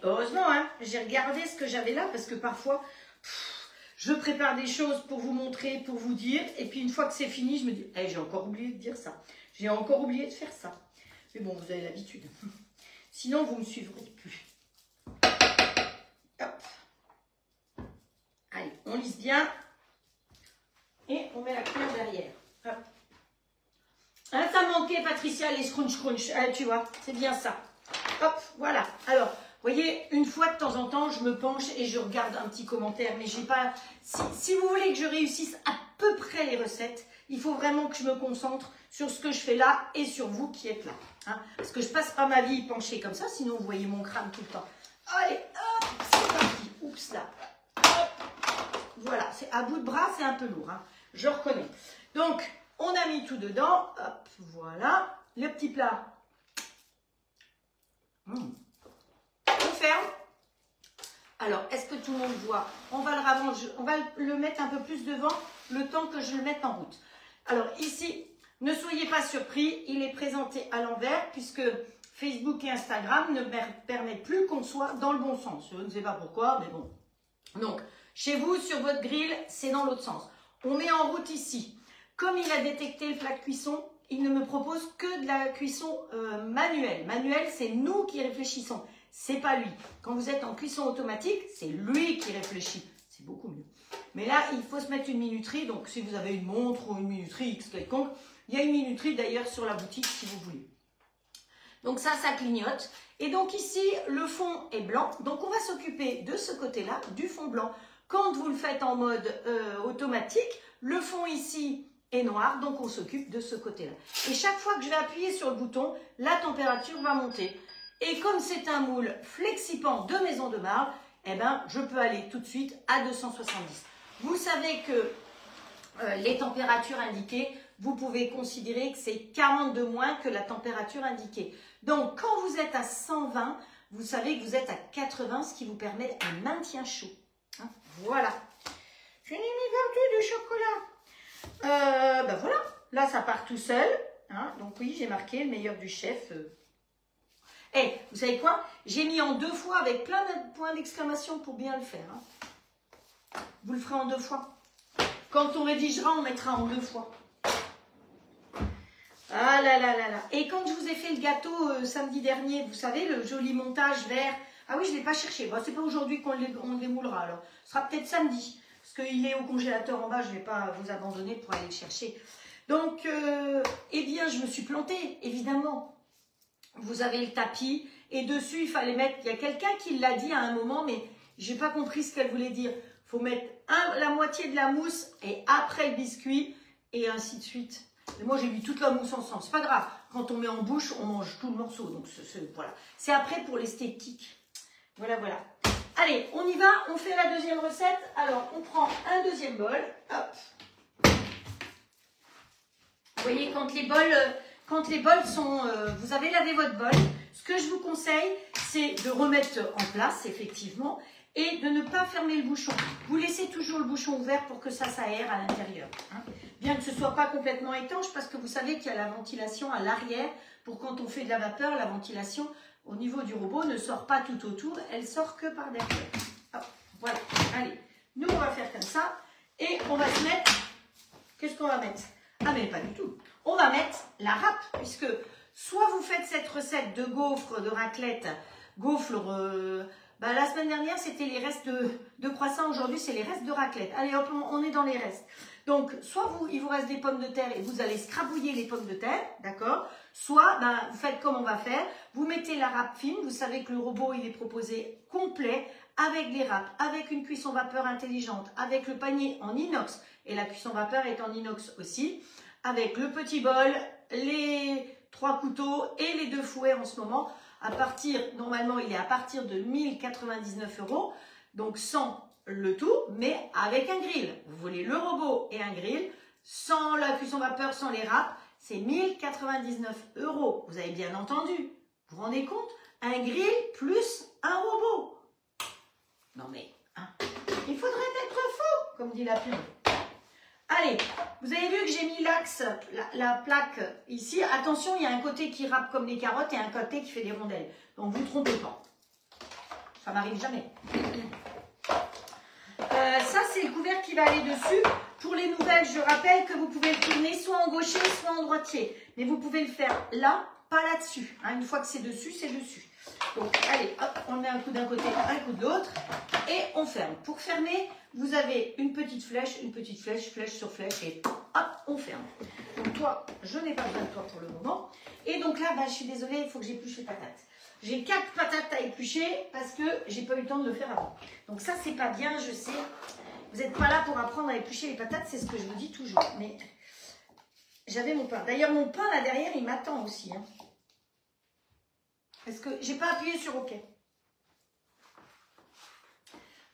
Heureusement, hein, j'ai regardé ce que j'avais là parce que parfois, je prépare des choses pour vous montrer, pour vous dire. Et puis, une fois que c'est fini, je me dis, j'ai encore oublié de dire ça. J'ai encore oublié de faire ça. Mais bon, vous avez l'habitude. Sinon, vous ne me suivrez plus. Hop. Allez, on lisse bien. Et on met la cuillère derrière. Hop. Hein, ça manquait, Patricia, les scrunch. Tu vois, c'est bien ça. Hop, voilà. Alors, vous voyez, une fois de temps en temps, je me penche et je regarde un petit commentaire. Mais j'ai pas... Si vous voulez que je réussisse à peu près les recettes, il faut vraiment que je me concentre sur ce que je fais là et sur vous qui êtes là. Hein, parce que je passe pas ma vie penchée comme ça, sinon vous voyez mon crâne tout le temps. Allez, hop, c'est parti. Oups, là. Hop. Voilà, c'est à bout de bras, c'est un peu lourd. Hein, je reconnais. Donc, on a mis tout dedans. Hop, voilà. Le petit plat. On ferme. Alors, est-ce que tout le monde voit? On va le mettre un peu plus devant le temps que je le mette en route. Alors, ici, ne soyez pas surpris, il est présenté à l'envers puisque Facebook et Instagram ne permettent plus qu'on soit dans le bon sens. Je ne sais pas pourquoi, mais bon. Donc, chez vous, sur votre grill, c'est dans l'autre sens. On met en route ici. Comme il a détecté le plat de cuisson, il ne me propose que de la cuisson manuelle. Manuelle, c'est nous qui réfléchissons. C'est pas lui. Quand vous êtes en cuisson automatique, c'est lui qui réfléchit. C'est beaucoup mieux. Mais là, il faut se mettre une minuterie. Donc, si vous avez une montre ou une minuterie X quelconque, il y a une minuterie d'ailleurs sur la boutique si vous voulez. Donc ça clignote. Et donc ici, le fond est blanc. Donc, on va s'occuper de ce côté-là, du fond blanc. Quand vous le faites en mode automatique, le fond ici est noir. Donc, on s'occupe de ce côté-là. Et chaque fois que je vais appuyer sur le bouton, la température va monter. Et comme c'est un moule flexipant de maison de marbre, eh ben, je peux aller tout de suite à 270. Vous savez que les températures indiquées, vous pouvez considérer que c'est 40 de moins que la température indiquée. Donc, quand vous êtes à 120, vous savez que vous êtes à 80, ce qui vous permet un maintien chaud. Hein, voilà. Je n'ai mis partout du chocolat. Ben voilà, là ça part tout seul. Hein, donc oui, j'ai marqué le meilleur du chef. Vous savez quoi? J'ai mis en 2 fois avec plein de points d'exclamation pour bien le faire. Hein. Vous le ferez en 2 fois. Quand on rédigera, on mettra en 2 fois. Ah là là là là. Et quand je vous ai fait le gâteau samedi dernier, vous savez, le joli montage vert. Ah oui, je ne l'ai pas cherché. Bon, c'est pas aujourd'hui qu'on le démoulera alors. Ce sera peut-être samedi. Parce qu'il est au congélateur en bas, je ne vais pas vous abandonner pour aller le chercher. Donc, eh bien, je me suis plantée, évidemment. Vous avez le tapis et dessus, il fallait mettre... Il y a quelqu'un qui l'a dit à un moment, mais je n'ai pas compris ce qu'elle voulait dire. Il faut mettre la moitié de la mousse et après le biscuit et ainsi de suite. Et moi, j'ai mis toute la mousse ensemble. C'est pas grave. Quand on met en bouche, on mange tout le morceau. Donc, voilà. C'est après pour l'esthétique. Voilà, voilà. Allez, on y va. On fait la deuxième recette. Alors, on prend un deuxième bol. Hop. Vous voyez, quand les bols sont... vous avez lavé votre bol. Ce que je vous conseille, c'est de remettre en place, effectivement, et de ne pas fermer le bouchon. Vous laissez toujours le bouchon ouvert pour que ça s'aère à l'intérieur. Hein. Bien que ce ne soit pas complètement étanche, parce que vous savez qu'il y a la ventilation à l'arrière. Pour quand on fait de la vapeur, la ventilation au niveau du robot ne sort pas tout autour, elle sort que par derrière. Hop, voilà, allez. Nous, on va faire comme ça. Et on va se mettre... Qu'est-ce qu'on va mettre? Ah, mais pas du tout. On va mettre la râpe, puisque soit vous faites cette recette de gaufres, de raclette, gaufres, la semaine dernière c'était les restes de croissants, aujourd'hui c'est les restes de raclette. Allez hop, on est dans les restes. Donc, soit il vous reste des pommes de terre et vous allez scrabouiller les pommes de terre, d'accord? Soit, vous faites comme on va faire, vous mettez la râpe fine, vous savez que le robot, il est proposé complet, avec les râpes, avec une cuisson vapeur intelligente, avec le panier en inox, et la cuisson vapeur est en inox aussi, avec le petit bol, les 3 couteaux et les 2 fouets en ce moment, normalement, il est à partir de 1099 €, donc sans le tout, mais avec un grill. Vous voulez le robot et un grill, sans la cuisson vapeur, sans les râpes, c'est 1099 €. Vous avez bien entendu. Vous vous rendez compte? Un grill plus un robot. Non mais, hein, il faudrait être fou, comme dit la pub. Allez, vous avez vu que j'ai mis l'axe, la plaque ici. Attention, il y a un côté qui râpe comme les carottes et un côté qui fait des rondelles. Donc vous ne vous trompez pas. Ça m'arrive jamais. Ça, c'est le couvercle qui va aller dessus. Pour les nouvelles, je rappelle que vous pouvez le tourner soit en gaucher, soit en droitier. Mais vous pouvez le faire là, pas là-dessus. Hein, une fois que c'est dessus, c'est dessus. Donc, allez, hop, on met un coup d'un côté, un coup de l'autre. Et on ferme. Pour fermer, vous avez une petite flèche, flèche sur flèche. Et hop, on ferme. Donc, toi, je n'ai pas besoin de toi pour le moment. Et donc là, je suis désolée, il faut que j'épluche les patates. J'ai 4 patates à éplucher parce que j'ai pas eu le temps de le faire avant. Donc ça, c'est pas bien, je sais. Vous n'êtes pas là pour apprendre à éplucher les patates, c'est ce que je vous dis toujours. Mais j'avais mon pain. D'ailleurs, mon pain là derrière, il m'attend aussi. Hein. Parce que j'ai pas appuyé sur OK.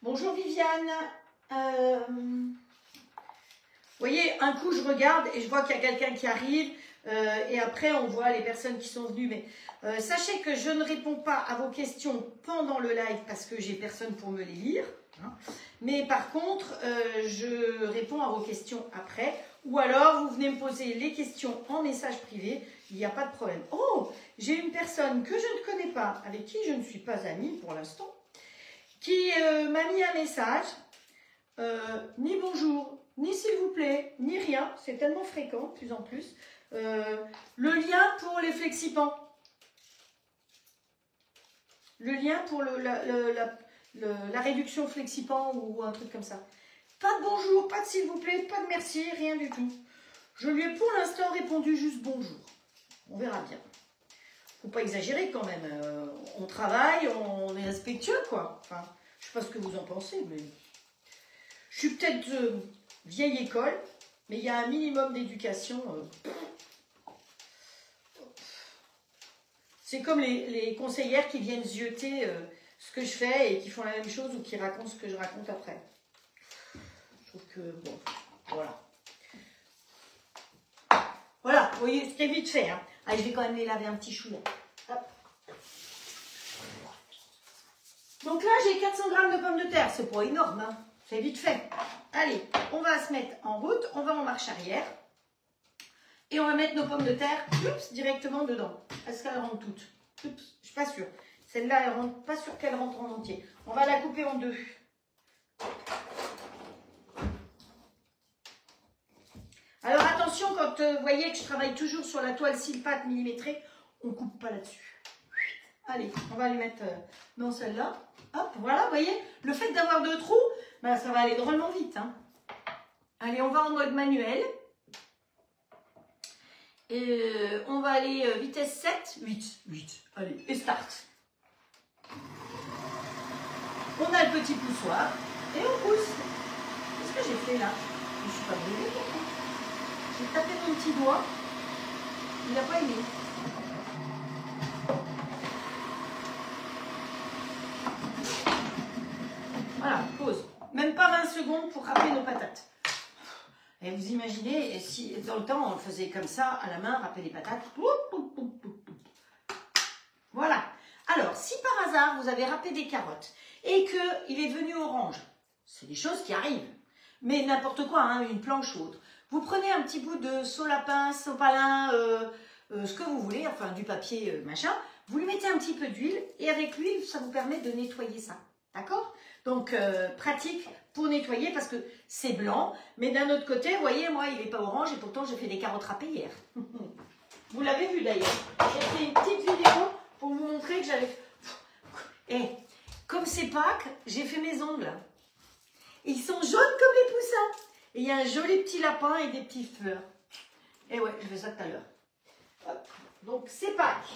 Bonjour Viviane. Vous voyez, un coup, je regarde et je vois qu'il y a quelqu'un qui arrive. Et après, on voit les personnes qui sont venues. Mais sachez que je ne réponds pas à vos questions pendant le live parce que j'ai personne pour me les lire. Hein. Mais par contre, je réponds à vos questions après. Ou alors, vous venez me poser les questions en message privé. Il n'y a pas de problème. Oh, j'ai une personne que je ne connais pas, avec qui je ne suis pas amie pour l'instant, qui m'a mis un message. Ni bonjour, ni s'il vous plaît, ni rien. C'est tellement fréquent, de plus en plus. Le lien pour les flexipans. Le lien pour la réduction flexipan ou un truc comme ça. Pas de bonjour, pas de s'il vous plaît, pas de merci, rien du tout. Je lui ai pour l'instant répondu juste bonjour. On verra bien. Faut pas exagérer quand même. On travaille, on est respectueux quoi. Enfin, je sais pas ce que vous en pensez, mais je suis peut-être vieille école, mais il y a un minimum d'éducation. C'est comme les conseillères qui viennent zioter ce que je fais et qui font la même chose ou qui racontent ce que je raconte après. Je trouve que, bon, voilà. Voilà, vous voyez, c'était vite fait. Hein. Allez, je vais quand même les laver un petit chouïa. Donc là, j'ai 400 g de pommes de terre. C'est pas énorme, hein. C'est vite fait. Allez, on va se mettre en route. On va en marche arrière. Et on va mettre nos pommes de terre directement dedans. Est-ce qu'elles rentrent toutes? Oups, je suis pas sûre. Celle-là, elle rentre pas sûre qu'elle rentre en entier. On va la couper en 2. Alors attention, quand vous voyez que je travaille toujours sur la toile Silpat millimétrée, on ne coupe pas là-dessus. Allez, on va les mettre dans celle-là. Hop, voilà, vous voyez, le fait d'avoir 2 trous, ça va aller drôlement vite. Hein. Allez, on va en mode manuel. Et on va aller vitesse 7, 8, allez, et start. On a le petit poussoir et on pousse. Qu'est-ce que j'ai fait là? Je ne suis pas brûlée. J'ai tapé mon petit doigt. Il n'a pas aimé. Voilà, pause. Même pas 20 secondes pour râper nos patates. Et vous imaginez, si dans le temps on le faisait comme ça, à la main, râper les patates. Voilà. Alors, si par hasard vous avez râpé des carottes et qu'il est devenu orange, c'est des choses qui arrivent. Mais n'importe quoi, hein, une planche ou autre. Vous prenez un petit bout de sopalin, ce que vous voulez, enfin du papier machin, vous lui mettez un petit peu d'huile et avec l'huile, ça vous permet de nettoyer ça. D'accord? Donc, pratique pour nettoyer parce que c'est blanc. Mais d'un autre côté, vous voyez, moi, il n'est pas orange et pourtant, j'ai fait des carottes râpées hier. Vous l'avez vu d'ailleurs. J'ai Et ils sont jaunes comme les poussins. Et il y a un joli petit lapin et des petites fleurs. Et ouais, je fais ça tout à l'heure. Hop. Donc c'est Pâques.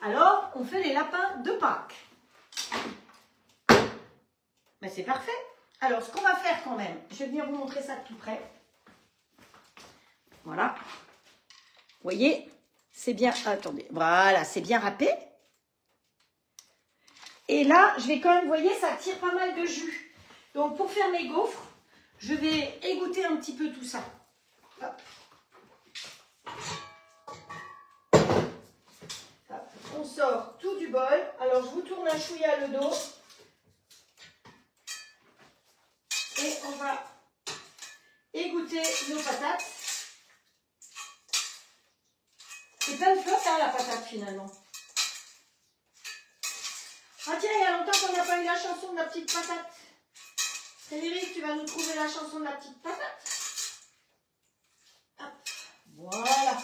Alors, on fait les lapins de Pâques. Ben, c'est parfait. Alors, ce qu'on va faire quand même, je vais venir vous montrer ça de tout près. Voilà. Vous voyez, c'est bien... Attendez, voilà, c'est bien râpé. Et là, je vais quand même, vous voyez, ça tire pas mal de jus. Donc, pour faire mes gaufres, je vais égoutter un petit peu tout ça. Hop. Hop. On sort tout du bol. Alors, je vous tourne un chouïa le dos. Et on va égoutter nos patates. C'est plein de flotte, hein, la patate, finalement. Ah tiens, il y a longtemps qu'on n'a pas eu la chanson de la petite patate. Frédéric, tu vas nous trouver la chanson de la petite patate. Hop, voilà.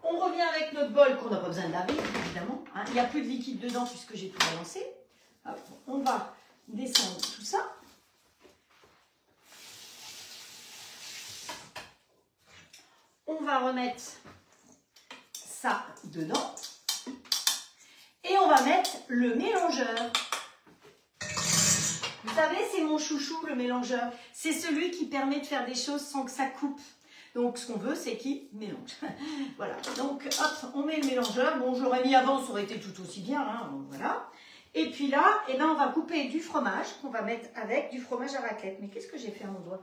On revient avec notre bol qu'on n'a pas besoin de laver, évidemment. Hein. Il n'y a plus de liquide dedans puisque j'ai tout balancé. Hop, on va descendre tout ça. On va remettre ça dedans. Et on va mettre le mélangeur. Vous savez, c'est mon chouchou, le mélangeur. C'est celui qui permet de faire des choses sans que ça coupe. Donc, ce qu'on veut, c'est qu'il mélange. Voilà. Donc, hop, on met le mélangeur. Bon, je l'aurais mis avant, ça aurait été tout aussi bien. Hein, voilà. Et puis là, eh ben, on va couper du fromage qu'on va mettre avec du fromage à raclette. Mais qu'est-ce que j'ai fait à mon doigt?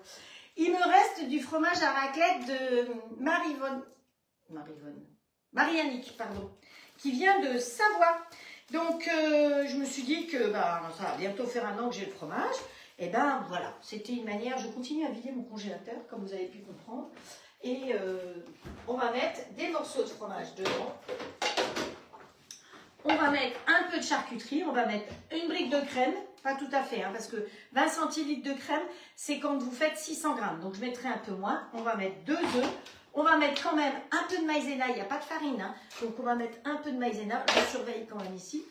Il me reste du fromage à raclette de Marianique, pardon, qui vient de Savoie. Donc, je me suis dit que bah, ça va bientôt faire un an que j'ai le fromage. Et ben voilà, c'était une manière, je continue à vider mon congélateur, comme vous avez pu comprendre. Et on va mettre des morceaux de fromage dedans. On va mettre un peu de charcuterie, on va mettre une brique de crème, pas tout à fait, hein, parce que 20 centilitres de crème, c'est quand vous faites 600 grammes. Donc, je mettrai un peu moins. On va mettre 2 œufs. On va mettre quand même un peu de maïzena, il n'y a pas de farine, hein, donc on va mettre un peu de maïzena, je surveille quand même ici,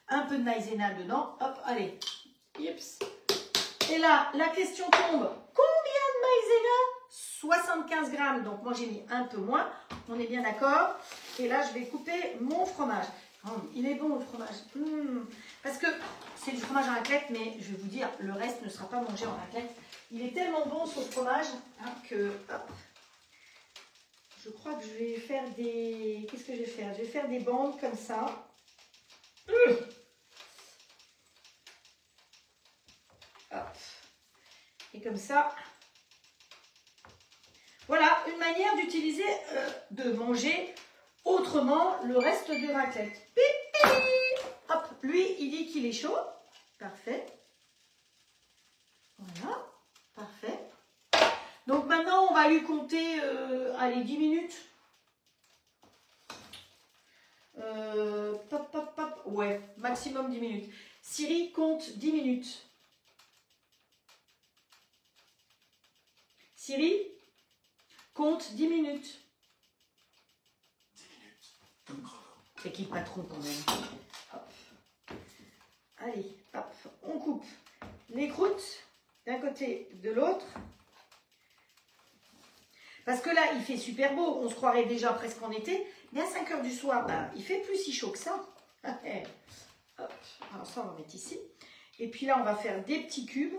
un peu de maïzena dedans, hop, allez, Yips. Et là, la question tombe, combien de maïzena? 75 grammes, donc moi j'ai mis un peu moins, on est bien d'accord, et là je vais couper mon fromage. Oh, il est bon le fromage, parce que c'est du fromage à raclette, mais je vais vous dire, le reste ne sera pas mangé en raclette, il est tellement bon ce fromage, hein, que, hop. Je crois que je vais faire des... Qu'est-ce que je vais faire? Je vais faire des bandes comme ça. Hop. Et comme ça. Voilà, une manière d'utiliser, de manger autrement le reste de raclette. Hop, lui, il dit qu'il est chaud. Parfait. Voilà, parfait. Donc maintenant, on va lui compter, allez, 10 minutes. Pop, pop, pop. Ouais, maximum 10 minutes. Siri, compte 10 minutes. Siri, compte 10 minutes. 10 minutes, comme chrono. C'est qui le patron quand même? Hop. Allez, hop, on coupe les croûtes d'un côté, de l'autre. Parce que là, il fait super beau, on se croirait déjà presque en été, mais à 5 h du soir, bah, il fait plus si chaud que ça. Hop. Alors ça, on va mettre ici. Et puis là, on va faire des petits cubes.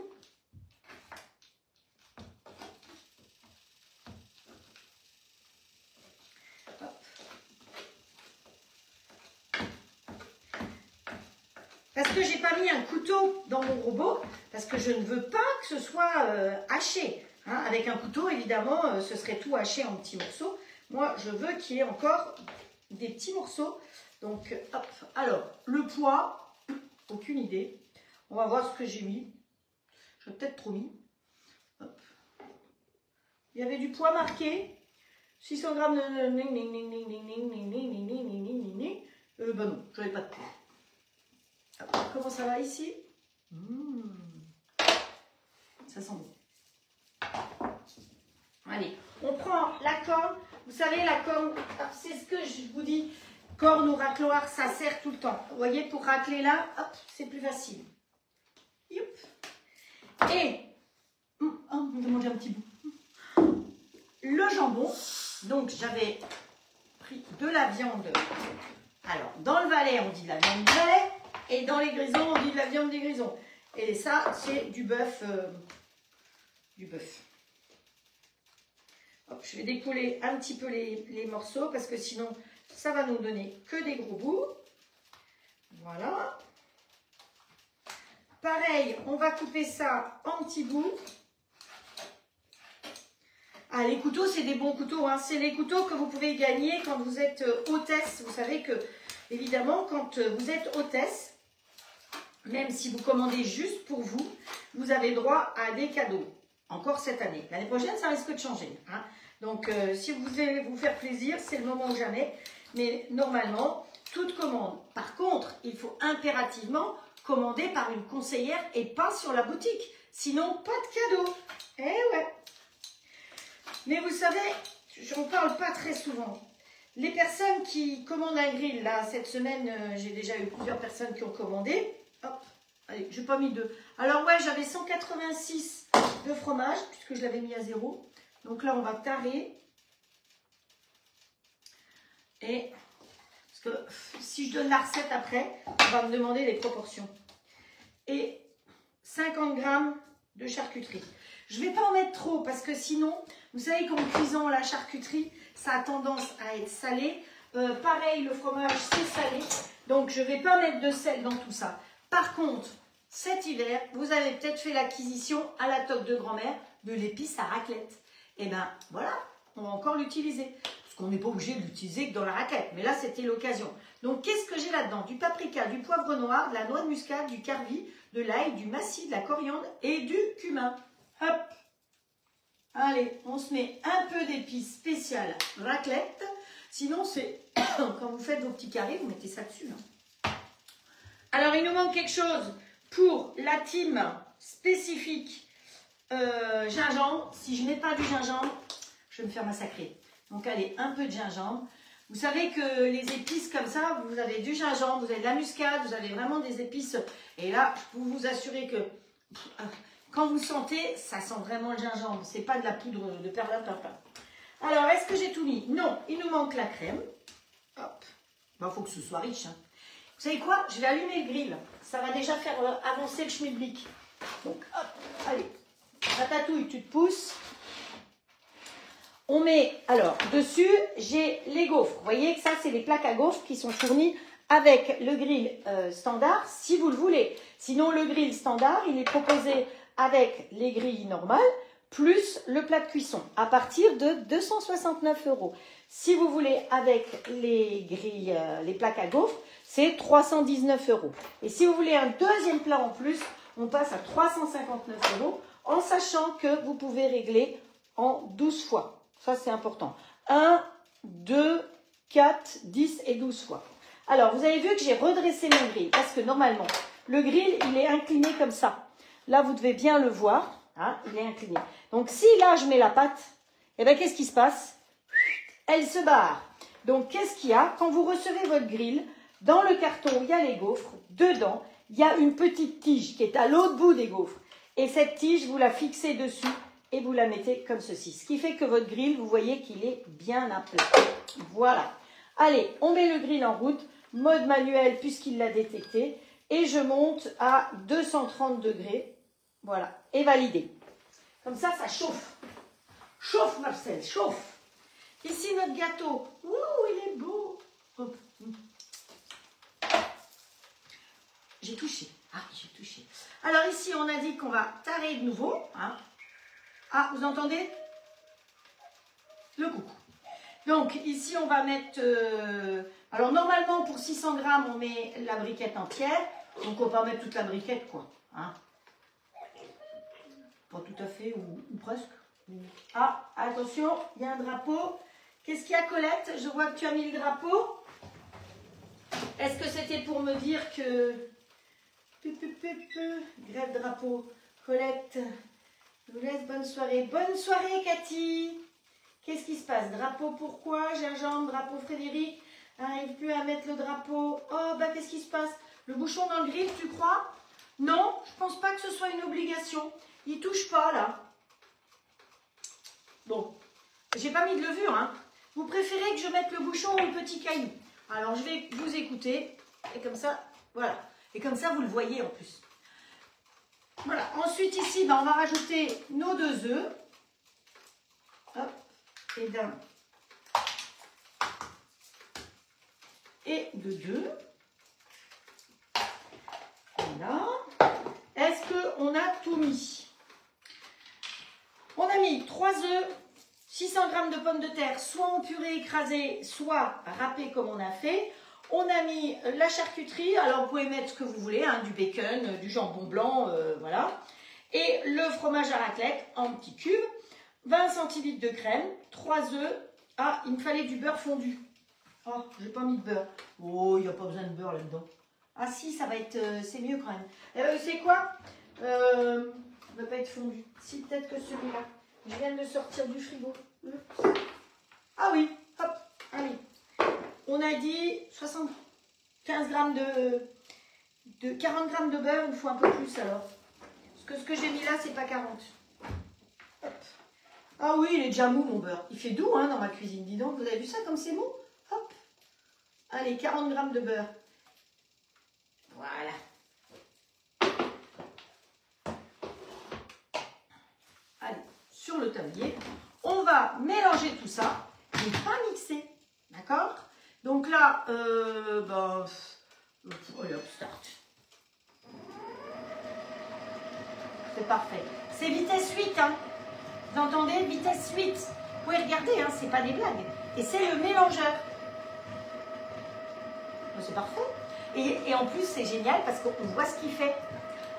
Hop. Parce que j'ai pas mis un couteau dans mon robot, parce que je ne veux pas que ce soit haché. Hein, avec un couteau, évidemment, ce serait tout haché en petits morceaux. Moi, je veux qu'il y ait encore des petits morceaux. Donc, hop. Alors, le poids, aucune idée. On va voir ce que j'ai mis. J'ai peut-être trop mis. Hop. Il y avait du poids marqué. 600 grammes de... Ben non, je n'avais pas de poids. Hop. Comment ça va ici? Ça sent bon. Allez, on prend la corne. Vous savez, la corne, c'est ce que je vous dis. Corne ou racloir, ça sert tout le temps. Vous voyez, pour racler là, hop, c'est plus facile. Youp. Et, oh, on va manger un petit bout. Le jambon. Donc, j'avais pris de la viande. Alors, dans le Valais, on dit de la viande du Valais. Et dans les Grisons, on dit de la viande des Grisons. Et ça, c'est du bœuf. Hop, je vais découler un petit peu les morceaux parce que sinon, ça va nous donner que des gros bouts. Voilà. Pareil, on va couper ça en petits bouts. Ah, les couteaux, c'est des bons couteaux, hein. C'est les couteaux que vous pouvez gagner quand vous êtes hôtesse. Vous savez que, évidemment, quand vous êtes hôtesse, même si vous commandez juste pour vous, vous avez droit à des cadeaux. Encore cette année. L'année prochaine, ça risque de changer, hein. Donc, si vous voulez vous faire plaisir, c'est le moment ou jamais. Mais normalement, toute commande. Par contre, il faut impérativement commander par une conseillère et pas sur la boutique. Sinon, pas de cadeau. Eh ouais. Mais vous savez, j'en parle pas très souvent. Les personnes qui commandent un grill, là, cette semaine, j'ai déjà eu plusieurs personnes qui ont commandé. Hop, allez, j'ai pas mis deux. Alors ouais, j'avais 186 de fromage, puisque je l'avais mis à 0. Donc là, on va tarer. Et, parce que si je donne la recette après, on va me demander les proportions. Et 50 grammes de charcuterie. Je ne vais pas en mettre trop, parce que sinon, vous savez qu'en cuisant la charcuterie, ça a tendance à être salé. Pareil, le fromage, c'est salé. Donc, je ne vais pas mettre de sel dans tout ça. Par contre, cet hiver, vous avez peut-être fait l'acquisition à la toque de grand-mère de l'épice à raclette. Et bien, voilà, on va encore l'utiliser. Parce qu'on n'est pas obligé de l'utiliser que dans la raclette. Mais là, c'était l'occasion. Donc, qu'est-ce que j'ai là-dedans? Du paprika, du poivre noir, de la noix de muscade, du carvi, de l'ail, du massis, de la coriandre et du cumin. Hop. Allez, on se met un peu d'épices spéciales raclette. Sinon, c'est quand vous faites vos petits carrés, vous mettez ça dessus. Hein. Alors, il nous manque quelque chose pour la team spécifique gingembre. Si je ne mets pas du gingembre, je vais me faire massacrer. Donc, allez, un peu de gingembre. Vous savez que les épices comme ça, vous avez du gingembre, vous avez de la muscade, vous avez vraiment des épices. Et là, je peux vous assurer que quand vous sentez, ça sent vraiment le gingembre. C'est pas de la poudre de perlimpinpin. Alors, est-ce que j'ai tout mis? Non, il nous manque la crème. Hop. Il faut que ce soit riche. Hein. Vous savez quoi? Je vais allumer le grill. Ça va déjà faire avancer le schmilblick. Donc, hop, allez. Ratatouille, tu te pousses. On met, alors, dessus, j'ai les gaufres. Vous voyez que ça, c'est les plaques à gaufres qui sont fournies avec le grill standard, si vous le voulez. Sinon, le grill standard, il est proposé avec les grilles normales, plus le plat de cuisson, à partir de 269 €. Si vous voulez avec les grilles, les plaques à gaufres, c'est 319 €. Et si vous voulez un deuxième plat en plus, on passe à 359 €, en sachant que vous pouvez régler en 12 fois. Ça, c'est important. 1, 2, 4, 10 et 12 fois. Alors, vous avez vu que j'ai redressé mon grill, parce que normalement, le grill, il est incliné comme ça. Là, vous devez bien le voir. Hein, il est incliné. Donc, si là, je mets la pâte, eh bien, qu'est-ce qui se passe? Elle se barre. Donc, qu'est-ce qu'il y a? Quand vous recevez votre grill, dans le carton où il y a les gaufres, dedans, il y a une petite tige qui est à l'autre bout des gaufres. Et cette tige, vous la fixez dessus et vous la mettez comme ceci. Ce qui fait que votre grill, vous voyez qu'il est bien à plat. Voilà. Allez, on met le grill en route. Mode manuel puisqu'il l'a détecté. Et je monte à 230 degrés. Voilà, et validé. Comme ça, ça chauffe. Chauffe, Marcel, chauffe. Ici, notre gâteau. Ouh, il est beau. Hop. J'ai touché. Ah, j'ai touché. Alors ici, on a dit qu'on va tarer de nouveau. Hein. Ah, vous entendez? Le coucou. Donc, ici, on va mettre... alors, normalement, pour 600 grammes, on met la briquette entière. Donc, on va pas mettre toute la briquette, quoi. Hein. Pas tout à fait, ou presque. Ah, attention, il y a un drapeau. Qu'est-ce qu'il y a, Colette? Je vois que tu as mis le drapeau. Est-ce que c'était pour me dire que... Grève drapeau. Colette, je vous laisse, bonne soirée. Bonne soirée, Cathy. Qu'est-ce qui se passe? Drapeau, pourquoi? Gingembre, drapeau, Frédéric. N'arrive plus à mettre le drapeau. Oh, bah, qu'est-ce qui se passe? Le bouchon dans le grill, tu crois? Non, je pense pas que ce soit une obligation. Il touche pas là. Bon, j'ai pas mis de levure, hein. Vous préférez que je mette le bouchon ou le petit caillou? Alors, je vais vous écouter. Et comme ça, voilà. Et comme ça, vous le voyez en plus. Voilà. Ensuite, ici, ben, on va rajouter nos 2 œufs. Hop. Et d'un. Et de 2. Voilà. Est-ce qu'on a tout mis? On a mis 3 œufs, 600 g de pommes de terre, soit en purée écrasée, soit râpée comme on a fait. On a mis la charcuterie, alors vous pouvez mettre ce que vous voulez, hein, du bacon, du jambon blanc, voilà. Et le fromage à raclette en petits cubes, 20 centilitres de crème, 3 œufs. Ah, il me fallait du beurre fondu. Oh, j'ai pas mis de beurre. Oh, il n'y a pas besoin de beurre là-dedans. Ah si, ça va être, c'est mieux quand même. C'est quoi? Il ne va pas être fondu. Si, peut-être que celui-là. Je viens de le sortir du frigo. Ah oui, hop, allez. On a dit 75 g de 40 g de beurre, il me faut un peu plus alors. Parce que ce que j'ai mis là, c'est pas 40. Hop. Ah oui, il est déjà mou mon beurre. Il fait doux hein, dans ma cuisine, dis donc. Vous avez vu ça comme c'est mou? Hop. Allez, 40 g de beurre. Voilà. Allez, sur le tablier, on va mélanger tout ça et pas mixer. D'accord? Donc là, allez, hop, start. C'est parfait. C'est vitesse 8, hein. Vous entendez? Vitesse 8. Vous pouvez regarder, hein, c'est pas des blagues. Et c'est le mélangeur. C'est parfait. Et en plus, c'est génial parce qu'on voit ce qu'il fait.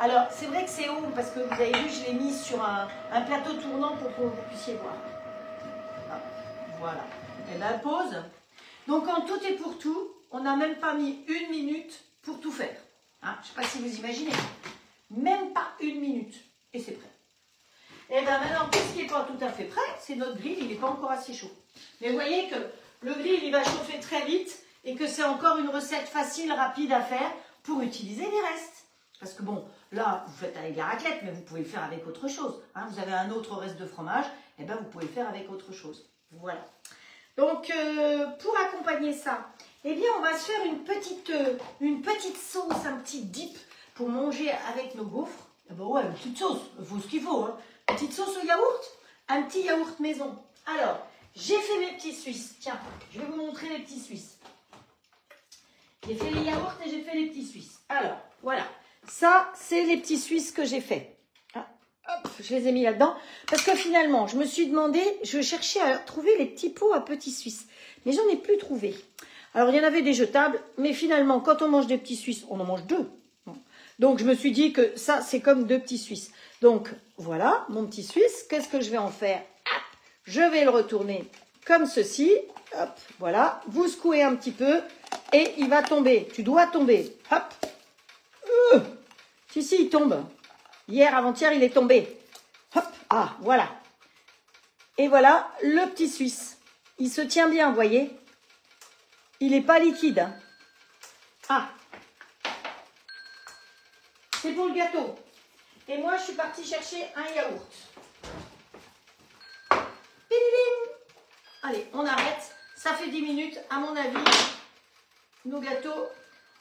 Alors, c'est vrai que c'est haut parce que vous avez vu, je l'ai mis sur un plateau tournant pour que vous puissiez voir. Ah, voilà. Et bien, pause. Donc, en tout et pour tout, on n'a même pas mis 1 minute pour tout faire. Hein, je ne sais pas si vous imaginez. Même pas 1 minute. Et c'est prêt. Et bien maintenant, tout ce qui n'est pas tout à fait prêt, c'est notre grill, il n'est pas encore assez chaud. Mais vous voyez que le grill, il va chauffer très vite et que c'est encore une recette facile, rapide à faire pour utiliser les restes. Parce que bon, là, vous faites avec la raclette, mais vous pouvez le faire avec autre chose. Hein, vous avez un autre reste de fromage, et bien vous pouvez le faire avec autre chose. Voilà. Donc, pour accompagner ça, eh bien, on va se faire une petite sauce, un petit dip pour manger avec nos gaufres. Eh ben ouais, une petite sauce, il faut ce qu'il faut. Hein. Une petite sauce au yaourt, un petit yaourt maison. Alors, j'ai fait mes petits Suisses. Tiens, je vais vous montrer les petits Suisses. J'ai fait les yaourts et j'ai fait les petits Suisses. Alors, voilà. Ça, c'est les petits Suisses que j'ai fait. Ah, hop, je les ai mis là-dedans. Parce que finalement, je me suis demandé, je cherchais à trouver les petits pots à petits Suisses. Mais j'en ai plus trouvé. Alors, il y en avait des jetables. Mais finalement, quand on mange des petits Suisses, on en mange 2. Donc, je me suis dit que ça, c'est comme 2 petits Suisses. Donc, voilà, mon petit Suisse. Qu'est-ce que je vais en faire? Je vais le retourner comme ceci. Hop, voilà. Vous secouez un petit peu et il va tomber. Tu dois tomber. Hop. Si, il tombe. Hier, avant-hier, il est tombé. Hop, ah, voilà. Et voilà le petit Suisse. Il se tient bien, vous voyez. Il n'est pas liquide. Hein. Ah. C'est pour le gâteau. Et moi, je suis partie chercher un yaourt. Allez, on arrête. Ça fait 10 minutes. À mon avis, nos gâteaux,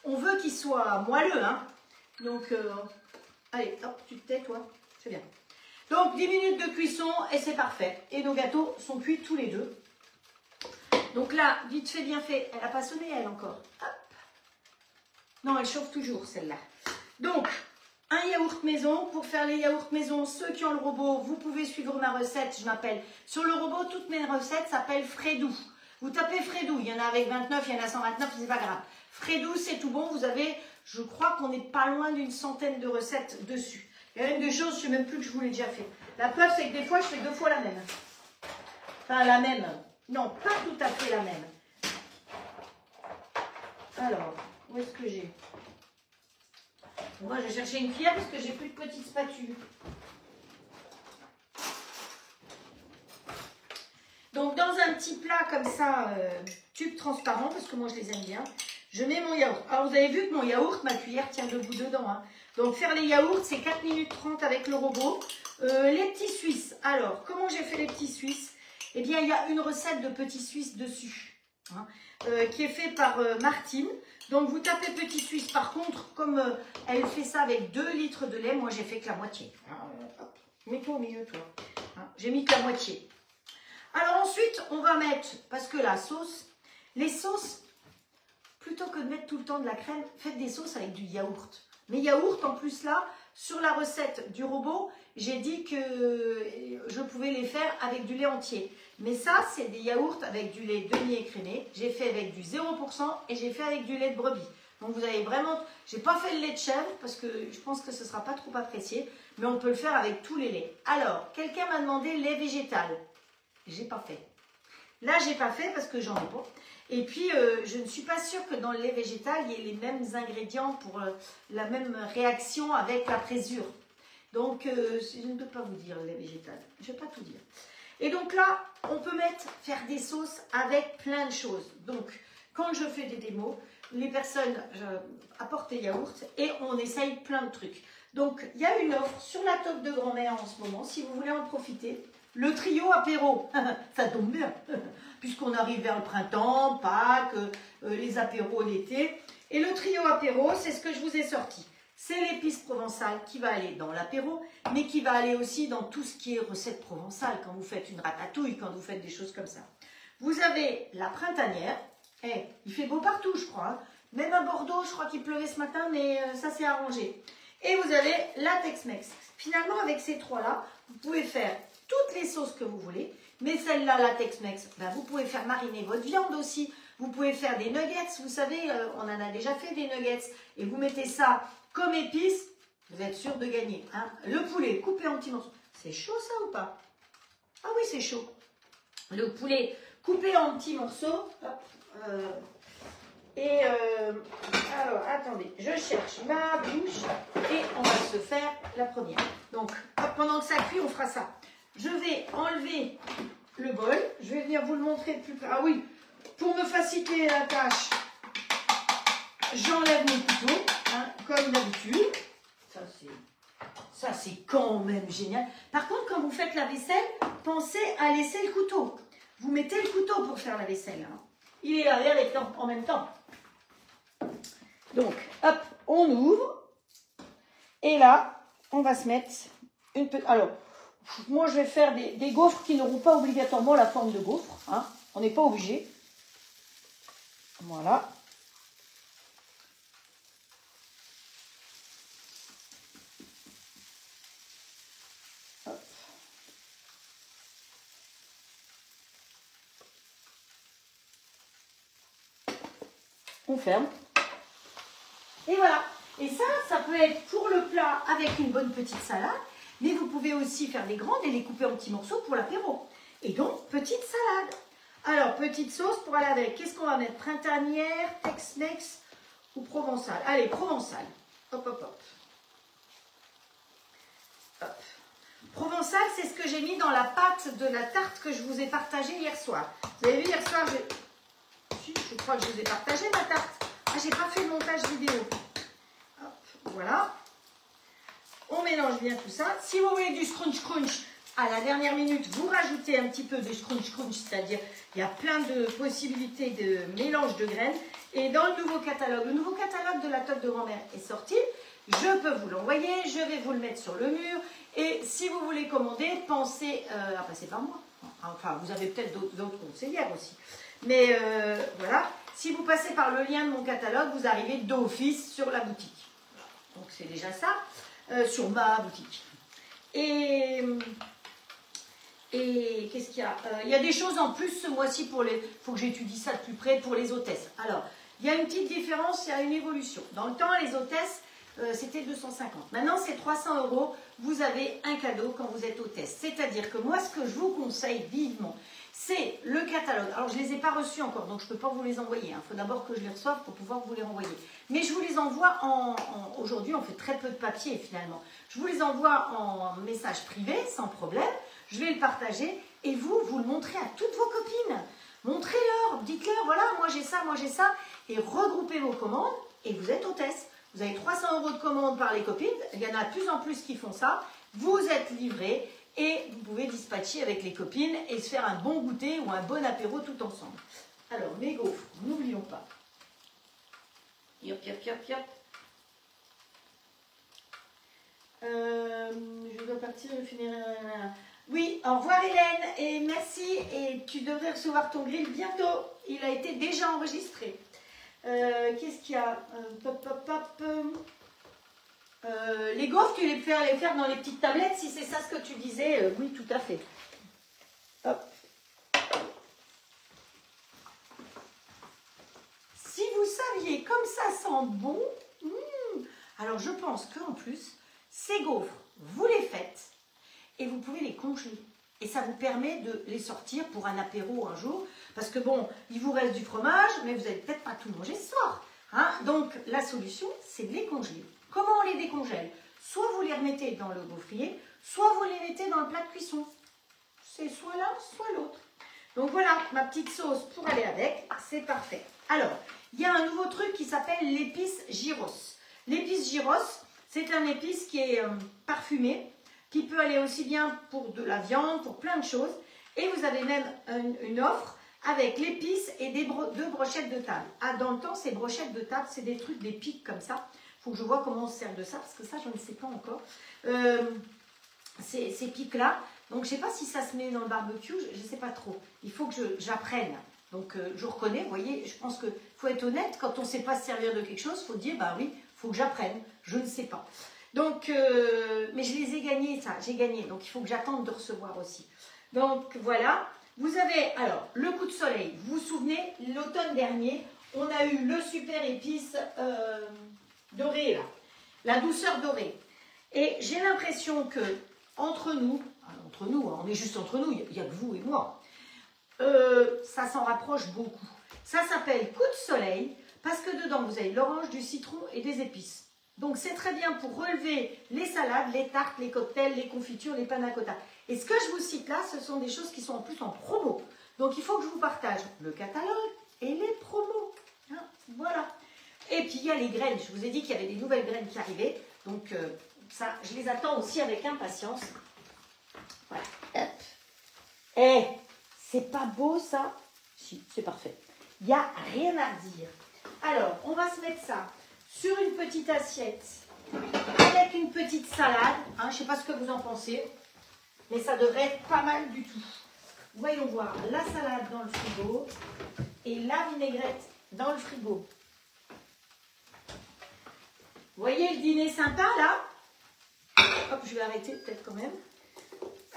on veut qu'ils soient moelleux. Hein. Donc, allez, hop, tu te tais, toi. C'est bien. Donc, 10 minutes de cuisson et c'est parfait. Et nos gâteaux sont cuits tous les deux. Donc là, vite fait, bien fait. Elle n'a pas sonné, elle, encore. Hop. Non, elle chauffe toujours, celle-là. Donc, un yaourt maison. Pour faire les yaourts maison, ceux qui ont le robot, vous pouvez suivre ma recette. Je m'appelle, sur le robot, toutes mes recettes s'appellent Fredou. Vous tapez Fredou. Il y en a avec 29, il y en a 129, c'est pas grave. Fredou, c'est tout bon. Vous avez, je crois qu'on n'est pas loin d'une centaine de recettes dessus. Il y a même des choses, je ne sais même plus que je vous l'ai déjà fait. La preuve, c'est que des fois, je fais 2 fois la même. Enfin, la même. Non, pas tout à fait la même. Alors, où est-ce que j'ai? Moi, je vais chercher une cuillère parce que j'ai plus de petite spatule. Donc, dans un petit plat comme ça, tube transparent, parce que moi, je les aime bien, je mets mon yaourt. Alors, vous avez vu que mon yaourt, ma cuillère tient debout dedans. Hein. Donc, faire les yaourts, c'est 4 minutes 30 avec le robot. Les petits Suisses. Alors, comment j'ai fait les petits Suisses? Eh bien, il y a une recette de petits Suisses dessus, hein, qui est fait par Martine. Donc, vous tapez petits Suisses. Par contre, comme elle fait ça avec 2 litres de lait, moi, j'ai fait que la moitié. Hop, mets-toi au milieu, toi. Hein, j'ai mis que la moitié. Alors, ensuite, on va mettre, parce que la sauce, les sauces, plutôt que de mettre tout le temps de la crème, faites des sauces avec du yaourt. Mais yaourt, en plus, là, sur la recette du robot, j'ai dit que je pouvais les faire avec du lait entier. Mais ça, c'est des yaourts avec du lait demi-écrémé. J'ai fait avec du 0% et j'ai fait avec du lait de brebis. Donc, vous avez vraiment... J'ai pas fait le lait de chèvre parce que je pense que ce ne sera pas trop apprécié. Mais on peut le faire avec tous les laits. Alors, quelqu'un m'a demandé lait végétal. J'ai pas fait. Là, j'ai pas fait parce que j'en ai pas. Et puis, je ne suis pas sûre que dans le lait végétal, il y ait les mêmes ingrédients pour la même réaction avec la présure. Donc, je ne peux pas vous dire le lait végétal. Je ne vais pas tout dire. Et donc là, on peut faire des sauces avec plein de choses. Donc, quand je fais des démos, les personnes apportent des yaourts et on essaye plein de trucs. Donc, il y a une offre sur la top de grand-mère en ce moment, si vous voulez en profiter. Le trio apéro, ça tombe bien, puisqu'on arrive vers le printemps, Pâques, les apéros l'été. Et le trio apéro, c'est ce que je vous ai sorti. C'est l'épice provençale qui va aller dans l'apéro, mais qui va aller aussi dans tout ce qui est recette provençale, quand vous faites une ratatouille, quand vous faites des choses comme ça. Vous avez la printanière, il fait beau partout, je crois. Hein. Même à Bordeaux, je crois qu'il pleuvait ce matin, mais ça s'est arrangé. Et vous avez la Tex-Mex. Finalement, avec ces trois-là, vous pouvez faire toutes les sauces que vous voulez, mais celle-là, la Tex-Mex, ben vous pouvez faire mariner votre viande aussi. Vous pouvez faire des nuggets, vous savez, on en a déjà fait des nuggets, et vous mettez ça comme épice, vous êtes sûr de gagner. Hein. Le poulet coupé en petits morceaux, c'est chaud ça ou pas? Ah oui, c'est chaud. Le poulet coupé en petits morceaux, hop, alors, attendez, je cherche ma bouche et on va se faire la première. Donc, hop, pendant que ça cuit, on fera ça. Je vais enlever le bol. Je vais venir vous le montrer de plus près. Ah oui, pour me faciliter la tâche, j'enlève mon couteau, hein, comme d'habitude. Ça, c'est quand même génial. Par contre, quand vous faites la vaisselle, pensez à laisser le couteau. Vous mettez le couteau pour faire la vaisselle. Hein. Il est là, avec en même temps. Donc, hop, on ouvre. Et là, on va se mettre une petite... Alors, moi, je vais faire des gaufres qui n'auront pas obligatoirement la forme de gaufre. Hein. On n'est pas obligé. Voilà. Hop. On ferme. Et voilà. Et ça peut être pour le plat avec une bonne petite salade. Mais vous pouvez aussi faire des grandes et les couper en petits morceaux pour l'apéro. Et donc, petite salade. Alors, petite sauce pour aller avec. Qu'est-ce qu'on va mettre? Printanière, Tex-Mex ou provençale? Allez, provençale. Hop, hop, hop. Hop. Provençale, c'est ce que j'ai mis dans la pâte de la tarte que je vous ai partagée hier soir. Vous avez vu, hier soir, je crois que je vous ai partagé ma tarte. Ah, j'ai pas fait le montage vidéo. Hop, voilà. On mélange bien tout ça. Si vous voulez du scrunch crunch, à la dernière minute, vous rajoutez un petit peu de scrunch crunch, c'est-à-dire il y a plein de possibilités de mélange de graines. Et dans le nouveau catalogue de la top de grand-mère est sorti. Je peux vous l'envoyer, je vais vous le mettre sur le mur. Et si vous voulez commander, pensez à passer par moi. Enfin, vous avez peut-être d'autres conseillères aussi. Mais voilà, si vous passez par le lien de mon catalogue, vous arrivez d'office sur la boutique. Donc c'est déjà ça. Sur ma boutique. Et qu'est-ce qu'il y a? Il y a des choses en plus ce mois-ci pour les... Il faut que j'étudie ça de plus près pour les hôtesses. Alors, il y a une petite différence, il y a une évolution. Dans le temps, les hôtesses, c'était 250. Maintenant, c'est 300 €. Vous avez un cadeau quand vous êtes hôtesse. C'est-à-dire que moi, ce que je vous conseille vivement, c'est le catalogue. Alors, je ne les ai pas reçus encore, donc je ne peux pas vous les envoyer. Il faut d'abord que je les reçoive pour pouvoir vous les renvoyer. Mais je vous les envoie aujourd'hui, on fait très peu de papier finalement. Je vous les envoie en message privé, sans problème. Je vais le partager et vous le montrez à toutes vos copines. Montrez-leur, dites-leur, voilà, moi j'ai ça, et regroupez vos commandes, et vous êtes hôtesse. Vous avez 300 € de commandes par les copines, il y en a de plus en plus qui font ça, vous êtes livrés, et vous pouvez dispatcher avec les copines, et se faire un bon goûter ou un bon apéro tout ensemble. Alors, mes gaufres, n'oublions pas. Yop, yop, yop, yop. Je dois partir, finir. Oui, au revoir Hélène, et merci, et tu devrais recevoir ton grill bientôt. Il a été déjà enregistré. Qu'est-ce qu'il y a? Pop, pop, pop. Les gaufres, tu les faire dans les petites tablettes, si c'est ça ce que tu disais. Oui, tout à fait. Hop. Si vous saviez comme ça sent bon, alors je pense qu'en plus, ces gaufres, vous les faites et vous pouvez les congeler. Et ça vous permet de les sortir pour un apéro un jour. Parce que bon, il vous reste du fromage, mais vous n'allez peut-être pas tout manger ce soir. Hein? Donc la solution, c'est de les congeler. Comment on les décongèle? Soit vous les remettez dans le gaufrier, soit vous les mettez dans le plat de cuisson. C'est soit l'un, soit l'autre. Donc voilà, ma petite sauce pour aller avec, c'est parfait. Alors, il y a un nouveau truc qui s'appelle l'épice gyros. L'épice gyros, c'est un épice qui est parfumé, qui peut aller aussi bien pour de la viande, pour plein de choses. Et vous avez même une offre avec l'épice et deux brochettes de table. Ah, dans le temps, ces brochettes de table, c'est des trucs, des pics comme ça. Il faut que je vois comment on se sert de ça, parce que ça, je ne sais pas encore. Ces pics-là. Donc, je ne sais pas si ça se met dans le barbecue, je ne sais pas trop. Il faut que j'apprenne. Donc, je reconnais, vous voyez, je pense qu'il faut être honnête. Quand on ne sait pas se servir de quelque chose, il faut dire, bah oui, il faut que j'apprenne. Je ne sais pas. Donc, mais je les ai gagnés, ça, j'ai gagné. Donc, il faut que j'attende de recevoir aussi. Donc, voilà. Vous avez, alors, le coup de soleil. Vous vous souvenez, l'automne dernier, on a eu le super épice doré, là. La douceur dorée. Et j'ai l'impression que, entre nous, on est juste entre nous, il n'y a que vous et moi, ça s'en rapproche beaucoup. Ça s'appelle coup de soleil, parce que dedans, vous avez de l'orange, du citron et des épices. Donc, c'est très bien pour relever les salades, les tartes, les cocktails, les confitures, les panna cotta. Et ce que je vous cite là, ce sont des choses qui sont en plus en promo. Donc, il faut que je vous partage le catalogue et les promos. Hein, voilà. Et puis, il y a les graines. Je vous ai dit qu'il y avait des nouvelles graines qui arrivaient. Donc, ça, je les attends aussi avec impatience. Voilà. Hop. Eh, c'est pas beau ça? Si, c'est parfait. Il n'y a rien à dire. Alors, on va se mettre ça sur une petite assiette avec une petite salade. Hein, je ne sais pas ce que vous en pensez, mais ça devrait être pas mal du tout. Voyons voir, la salade dans le frigo et la vinaigrette dans le frigo. Vous voyez le dîner sympa là? Hop, je vais arrêter peut-être quand même.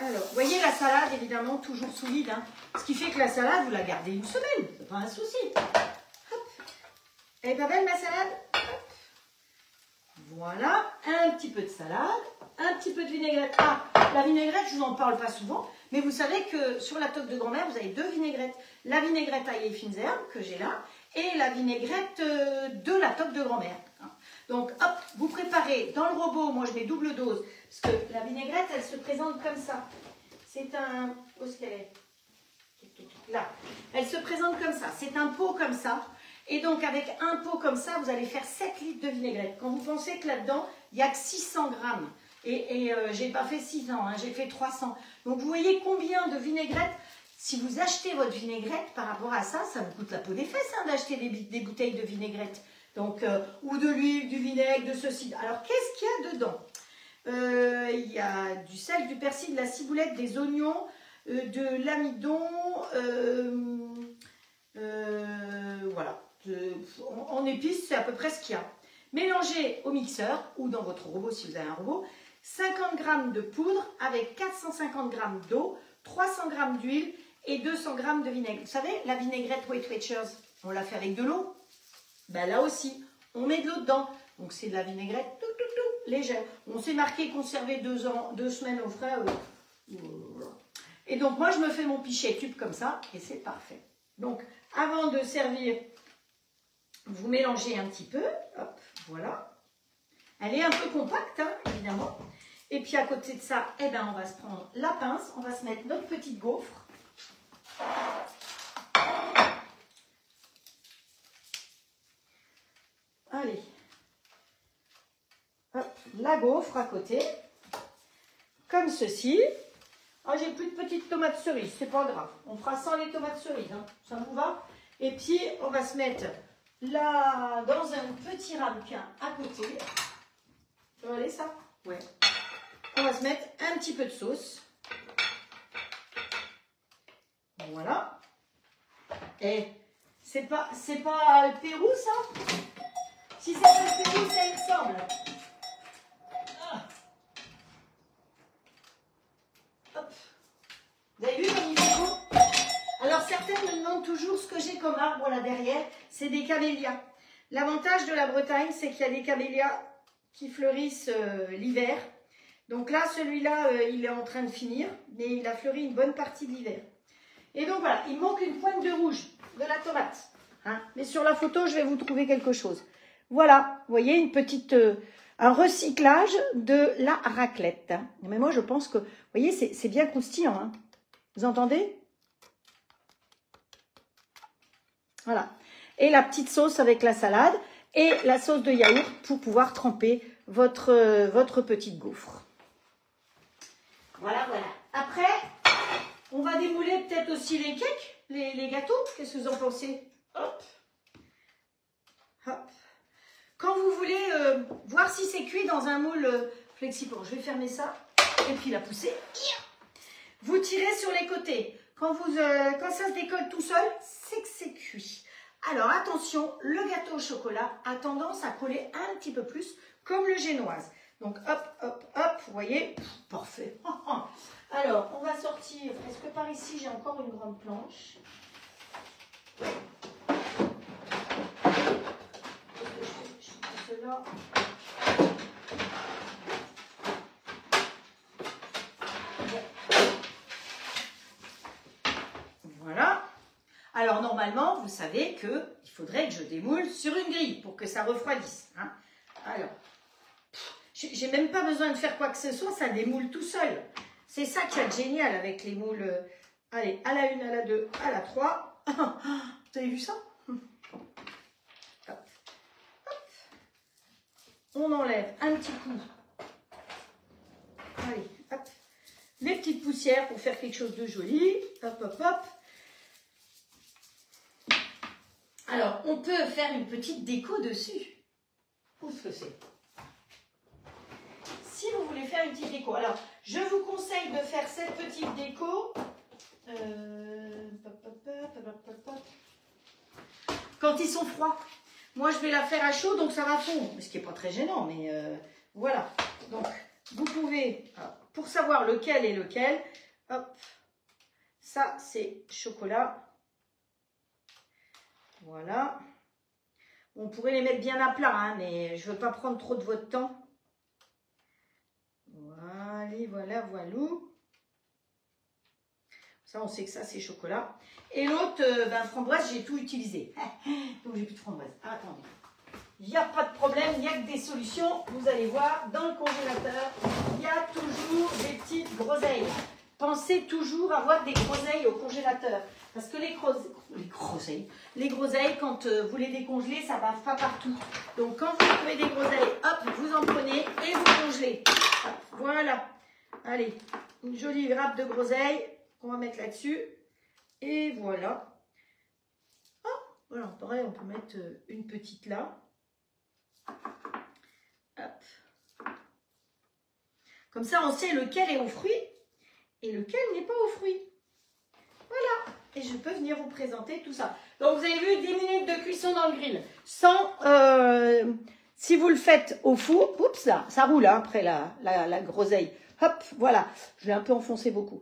Alors, vous voyez la salade évidemment toujours sous vide. Hein, ce qui fait que la salade, vous la gardez une semaine, c'est pas un souci. Hop. Elle est pas belle ma salade? Hop. Voilà, un petit peu de salade, un petit peu de vinaigrette. Ah, la vinaigrette, je ne vous en parle pas souvent, mais vous savez que sur la toque de grand-mère, vous avez deux vinaigrettes. La vinaigrette ail et fines herbes, que j'ai là, et la vinaigrette de la toque de grand-mère. Donc, hop, vous préparez dans le robot, moi je mets double dose, parce que la vinaigrette, elle se présente comme ça. C'est un... Où est-ce qu'elle est? Là. Elle se présente comme ça. C'est un pot comme ça. Et donc, avec un pot comme ça, vous allez faire 7 litres de vinaigrette. Quand vous pensez que là-dedans, il n'y a que 600 grammes. Et je n'ai pas fait 600, hein, j'ai fait 300. Donc, vous voyez combien de vinaigrette. Si vous achetez votre vinaigrette, par rapport à ça, ça vous coûte la peau des fesses hein, d'acheter des bouteilles de vinaigrette. Donc, ou de l'huile, du vinaigre, de ceci. Alors, qu'est-ce qu'il y a dedans? Il y a du sel, du persil, de la ciboulette, des oignons, de l'amidon, voilà. En épices, c'est à peu près ce qu'il y a. Mélangez au mixeur ou dans votre robot si vous avez un robot 50 g de poudre avec 450 g d'eau, 300 g d'huile et 200 g de vinaigre. Vous savez, la vinaigrette Weight Watchers, on l'a fait avec de l'eau. Ben là aussi, on met de l'eau dedans. Donc c'est de la vinaigrette légère. On s'est marqué conserver 2 semaines au frais. Et donc moi, je me fais mon pichet tube comme ça et c'est parfait. Donc avant de servir, vous mélangez un petit peu, hop, voilà. Elle est un peu compacte, hein, évidemment. Et puis à côté de ça, eh ben, on va se prendre la pince, on va se mettre notre petite gaufre. Allez. Hop, la gaufre à côté. Comme ceci. Ah, j'ai plus de petites tomates cerises, c'est pas grave. On fera sans les tomates cerises, hein. Ça vous va? Et puis, on va se mettre là dans un petit ramequin à côté. Ça va aller ça? Ouais. On va se mettre un petit peu de sauce. Voilà. Et c'est pas le Pérou, ça? Si c'est pas le Pérou, ça y ressemble. Ah. Hop. Vous avez vu comme il fait beau? Alors certaines me demandent toujours ce que j'ai comme arbre là derrière. C'est des camélias. L'avantage de la Bretagne, c'est qu'il y a des camélias qui fleurissent l'hiver. Donc là, celui-là, il est en train de finir, mais il a fleuri une bonne partie de l'hiver. Et donc voilà, il manque une pointe de rouge de la tomate. Hein. Mais sur la photo, je vais vous trouver quelque chose. Voilà, vous voyez, une petite, un recyclage de la raclette. Hein. Mais moi, je pense que, vous voyez, c'est bien croustillant. Hein. Vous entendez? Voilà. Et la petite sauce avec la salade et la sauce de yaourt pour pouvoir tremper votre petite gaufre. Voilà, voilà. Après, on va démouler peut-être aussi les cakes, les gâteaux. Qu'est-ce que vous en pensez? Hop. Hop. Quand vous voulez voir si c'est cuit dans un moule flexible, je vais fermer ça et puis la pousser. Vous tirez sur les côtés. Quand ça se décolle tout seul, c'est que c'est cuit. Alors attention, le gâteau au chocolat a tendance à coller un petit peu plus comme le génoise. Donc hop, hop, hop, vous voyez, parfait. Alors, on va sortir, est-ce que par ici j'ai encore une grande planche? Je prends cela. Voilà. Alors normalement, vous savez qu'il faudrait que je démoule sur une grille pour que ça refroidisse. Hein. Alors, j'ai même pas besoin de faire quoi que ce soit, ça démoule tout seul. C'est ça qui est génial avec les moules. Allez, à la 1, à la 2, à la 3. Vous avez vu ça? Hop. Hop. On enlève un petit coup. Allez, hop. Les petites poussières pour faire quelque chose de joli. Hop, hop, hop. Alors, on peut faire une petite déco dessus. Où est-ce que c'est? Si vous voulez faire une petite déco. Alors, je vous conseille de faire cette petite déco quand ils sont froids. Moi, je vais la faire à chaud, donc ça va fondre. Ce qui n'est pas très gênant, mais voilà. Donc, vous pouvez, pour savoir lequel est lequel, hop, ça, c'est chocolat. Voilà. On pourrait les mettre bien à plat, hein, mais je ne veux pas prendre trop de votre temps. Voilà, voilà. Ça, on sait que ça, c'est chocolat. Et l'autre, framboise, j'ai tout utilisé. Donc, j'ai plus de framboise. Ah, attendez. Il n'y a pas de problème, il n'y a que des solutions. Vous allez voir, dans le congélateur, il y a toujours des petites groseilles. Pensez toujours avoir des groseilles au congélateur. Parce que les groseilles, quand vous les décongelez, ça ne bave pas partout. Donc, quand vous trouvez des groseilles, hop, vous en prenez et vous congelez. Hop, voilà. Allez, une jolie grappe de groseilles qu'on va mettre là-dessus. Et voilà. Oh, voilà, pareil, on peut mettre une petite là. Hop. Comme ça, on sait lequel est aux fruits et lequel n'est pas aux fruits. Voilà. Et je peux venir vous présenter tout ça. Donc, vous avez vu 10 minutes de cuisson dans le grill. Sans, si vous le faites au four, oups là, ça roule hein, après la groseille. Hop, voilà, je l'ai un peu enfoncé beaucoup.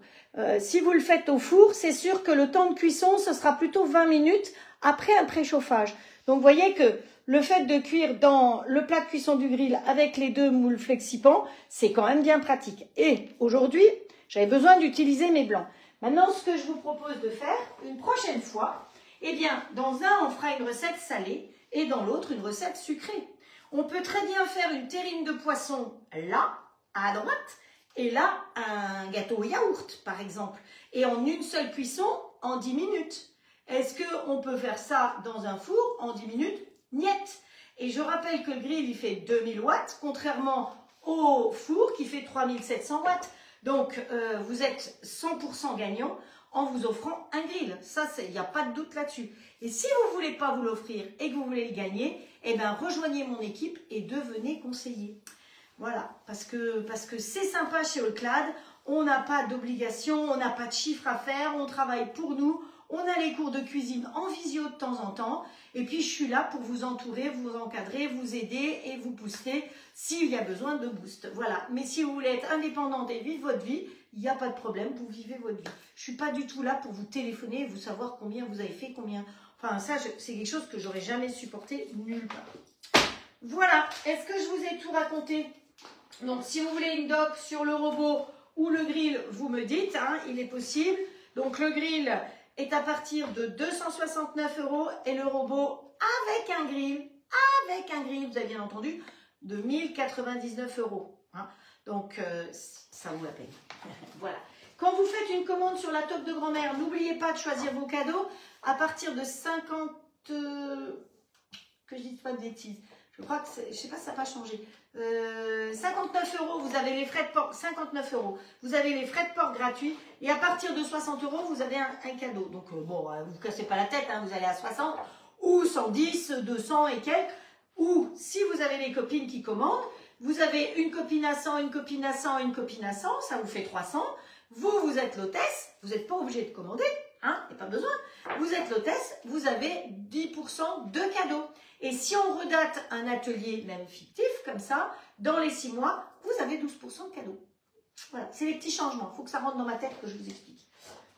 Si vous le faites au four, c'est sûr que le temps de cuisson, ce sera plutôt 20 minutes après un préchauffage. Donc, vous voyez que le fait de cuire dans le plat de cuisson du grill avec les deux moules Flexipans, c'est quand même bien pratique. Et aujourd'hui, j'avais besoin d'utiliser mes blancs. Maintenant, ce que je vous propose de faire, une prochaine fois, eh bien, dans un, on fera une recette salée et dans l'autre, une recette sucrée. On peut très bien faire une terrine de poisson là, à droite, et là, un gâteau au yaourt, par exemple. Et en une seule cuisson, en 10 minutes. Est-ce qu'on peut faire ça dans un four en 10 minutes? Niet. Et je rappelle que le grill, il fait 2000 watts, contrairement au four qui fait 3700 watts. Donc, vous êtes 100% gagnant en vous offrant un grill. Ça, il n'y a pas de doute là-dessus. Et si vous ne voulez pas vous l'offrir et que vous voulez le gagner, eh bien, rejoignez mon équipe et devenez conseiller. Voilà, parce que c'est sympa chez All-Clad. On n'a pas d'obligation, on n'a pas de chiffre à faire, on travaille pour nous. On a les cours de cuisine en visio de temps en temps. Et puis, je suis là pour vous entourer, vous encadrer, vous aider et vous booster s'il y a besoin de boost. Voilà. Mais si vous voulez être indépendante et vivre votre vie, il n'y a pas de problème, vous vivez votre vie. Je ne suis pas du tout là pour vous téléphoner et vous savoir combien vous avez fait, combien... Enfin, ça, c'est quelque chose que j'aurais jamais supporté nulle part. Voilà. Est-ce que je vous ai tout raconté? Donc, si vous voulez une doc sur le robot ou le grill, vous me dites, hein, il est possible. Donc, le grill est à partir de 269 € et le robot avec un grill, vous avez bien entendu, de 1099 €. Hein. Donc, ça vaut la peine. Voilà. Quand vous faites une commande sur la top de grand-mère, n'oubliez pas de choisir vos cadeaux à partir de 50... que je dise pas de bêtises. Je crois que, je sais pas si ça n'a pas changé. 59 €, vous avez les frais de port, 59 €. Vous avez les frais de port gratuits. Et à partir de 60 €, vous avez un cadeau. Donc, bon, vous ne cassez pas la tête, hein, vous allez à 60 ou 110, 200 et quelques. Ou, si vous avez les copines qui commandent, vous avez une copine à 100, une copine à 100, une copine à 100, ça vous fait 300. Vous êtes l'hôtesse, vous n'êtes pas obligé de commander, hein, il n'y a pas besoin. Vous êtes l'hôtesse, vous avez 10% de cadeaux. Et si on redate un atelier, même fictif, comme ça, dans les 6 mois, vous avez 12% de cadeaux. Voilà, c'est les petits changements. Il faut que ça rentre dans ma tête que je vous explique.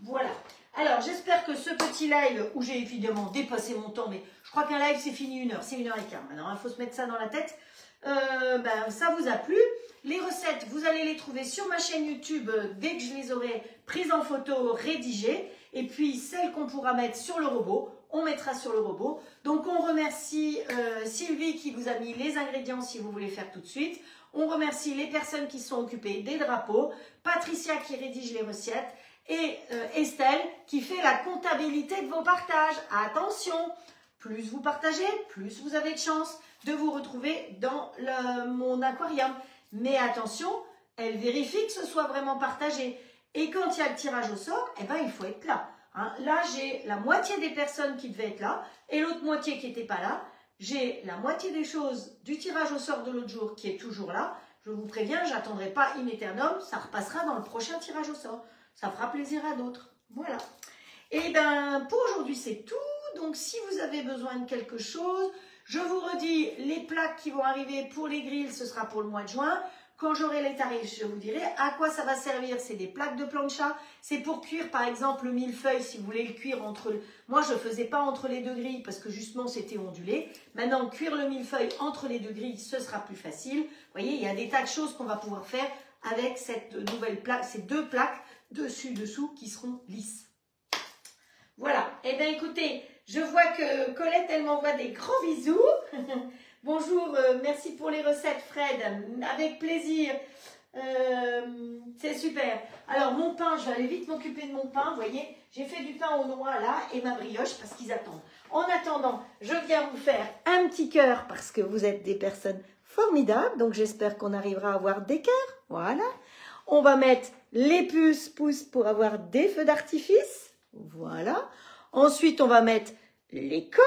Voilà. Alors, j'espère que ce petit live, où j'ai évidemment dépassé mon temps, mais je crois qu'un live, c'est fini 1 heure. C'est 1h15 maintenant. Il faut se mettre ça dans la tête. Ça vous a plu. Les recettes, vous allez les trouver sur ma chaîne YouTube dès que je les aurai prises en photo, rédigées. Et puis, celles qu'on pourra mettre sur le robot, on mettra sur le robot. Donc, on remercie Sylvie qui vous a mis les ingrédients si vous voulez faire tout de suite. On remercie les personnes qui sont occupées des drapeaux, Patricia qui rédige les recettes et Estelle qui fait la comptabilité de vos partages. Attention, plus vous partagez, plus vous avez de chance de vous retrouver dans mon aquarium. Mais attention, elle vérifie que ce soit vraiment partagé. Et quand il y a le tirage au sort, eh ben, il faut être là. Hein. Là, j'ai la moitié des personnes qui devaient être là et l'autre moitié qui n'était pas là. J'ai la moitié des choses du tirage au sort de l'autre jour qui est toujours là. Je vous préviens, je n'attendrai pas in aeternum, ça repassera dans le prochain tirage au sort. Ça fera plaisir à d'autres. Voilà. Et bien, pour aujourd'hui, c'est tout. Donc, si vous avez besoin de quelque chose, je vous redis, les plaques qui vont arriver pour les grilles, ce sera pour le mois de juin. Quand j'aurai les tarifs, je vous dirai à quoi ça va servir. C'est des plaques de plancha. C'est pour cuire, par exemple, le millefeuille, si vous voulez le cuire entre... Moi, je ne faisais pas entre les deux grilles parce que justement, c'était ondulé. Maintenant, cuire le millefeuille entre les deux grilles, ce sera plus facile. Vous voyez, il y a des tas de choses qu'on va pouvoir faire avec cette nouvelle plaque, ces 2 plaques dessus-dessous qui seront lisses. Voilà. Eh bien, écoutez, je vois que Colette, elle m'envoie des gros bisous. Bonjour, merci pour les recettes, Fred. Avec plaisir. C'est super. Alors, mon pain, je vais aller vite m'occuper de mon pain. Vous voyez, j'ai fait du pain aux noix là et ma brioche parce qu'ils attendent. En attendant, je viens vous faire un petit cœur parce que vous êtes des personnes formidables. Donc, j'espère qu'on arrivera à avoir des cœurs. Voilà. On va mettre les pouces pour avoir des feux d'artifice. Voilà. Ensuite, on va mettre les cornes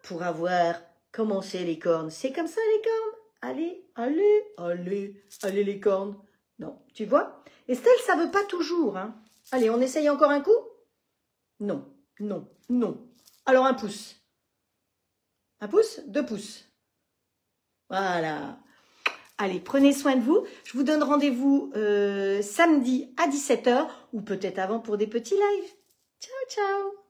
pour avoir... Comment c'est les cornes? C'est comme ça les cornes? Allez, allez, allez, allez les cornes. Non, tu vois? Estelle, ça ne veut pas toujours. Hein. Allez, on essaye encore un coup? Non, non, non. Alors un pouce. Un pouce? 2 pouces. Voilà. Allez, prenez soin de vous. Je vous donne rendez-vous samedi à 17 h ou peut-être avant pour des petits lives. Ciao, ciao.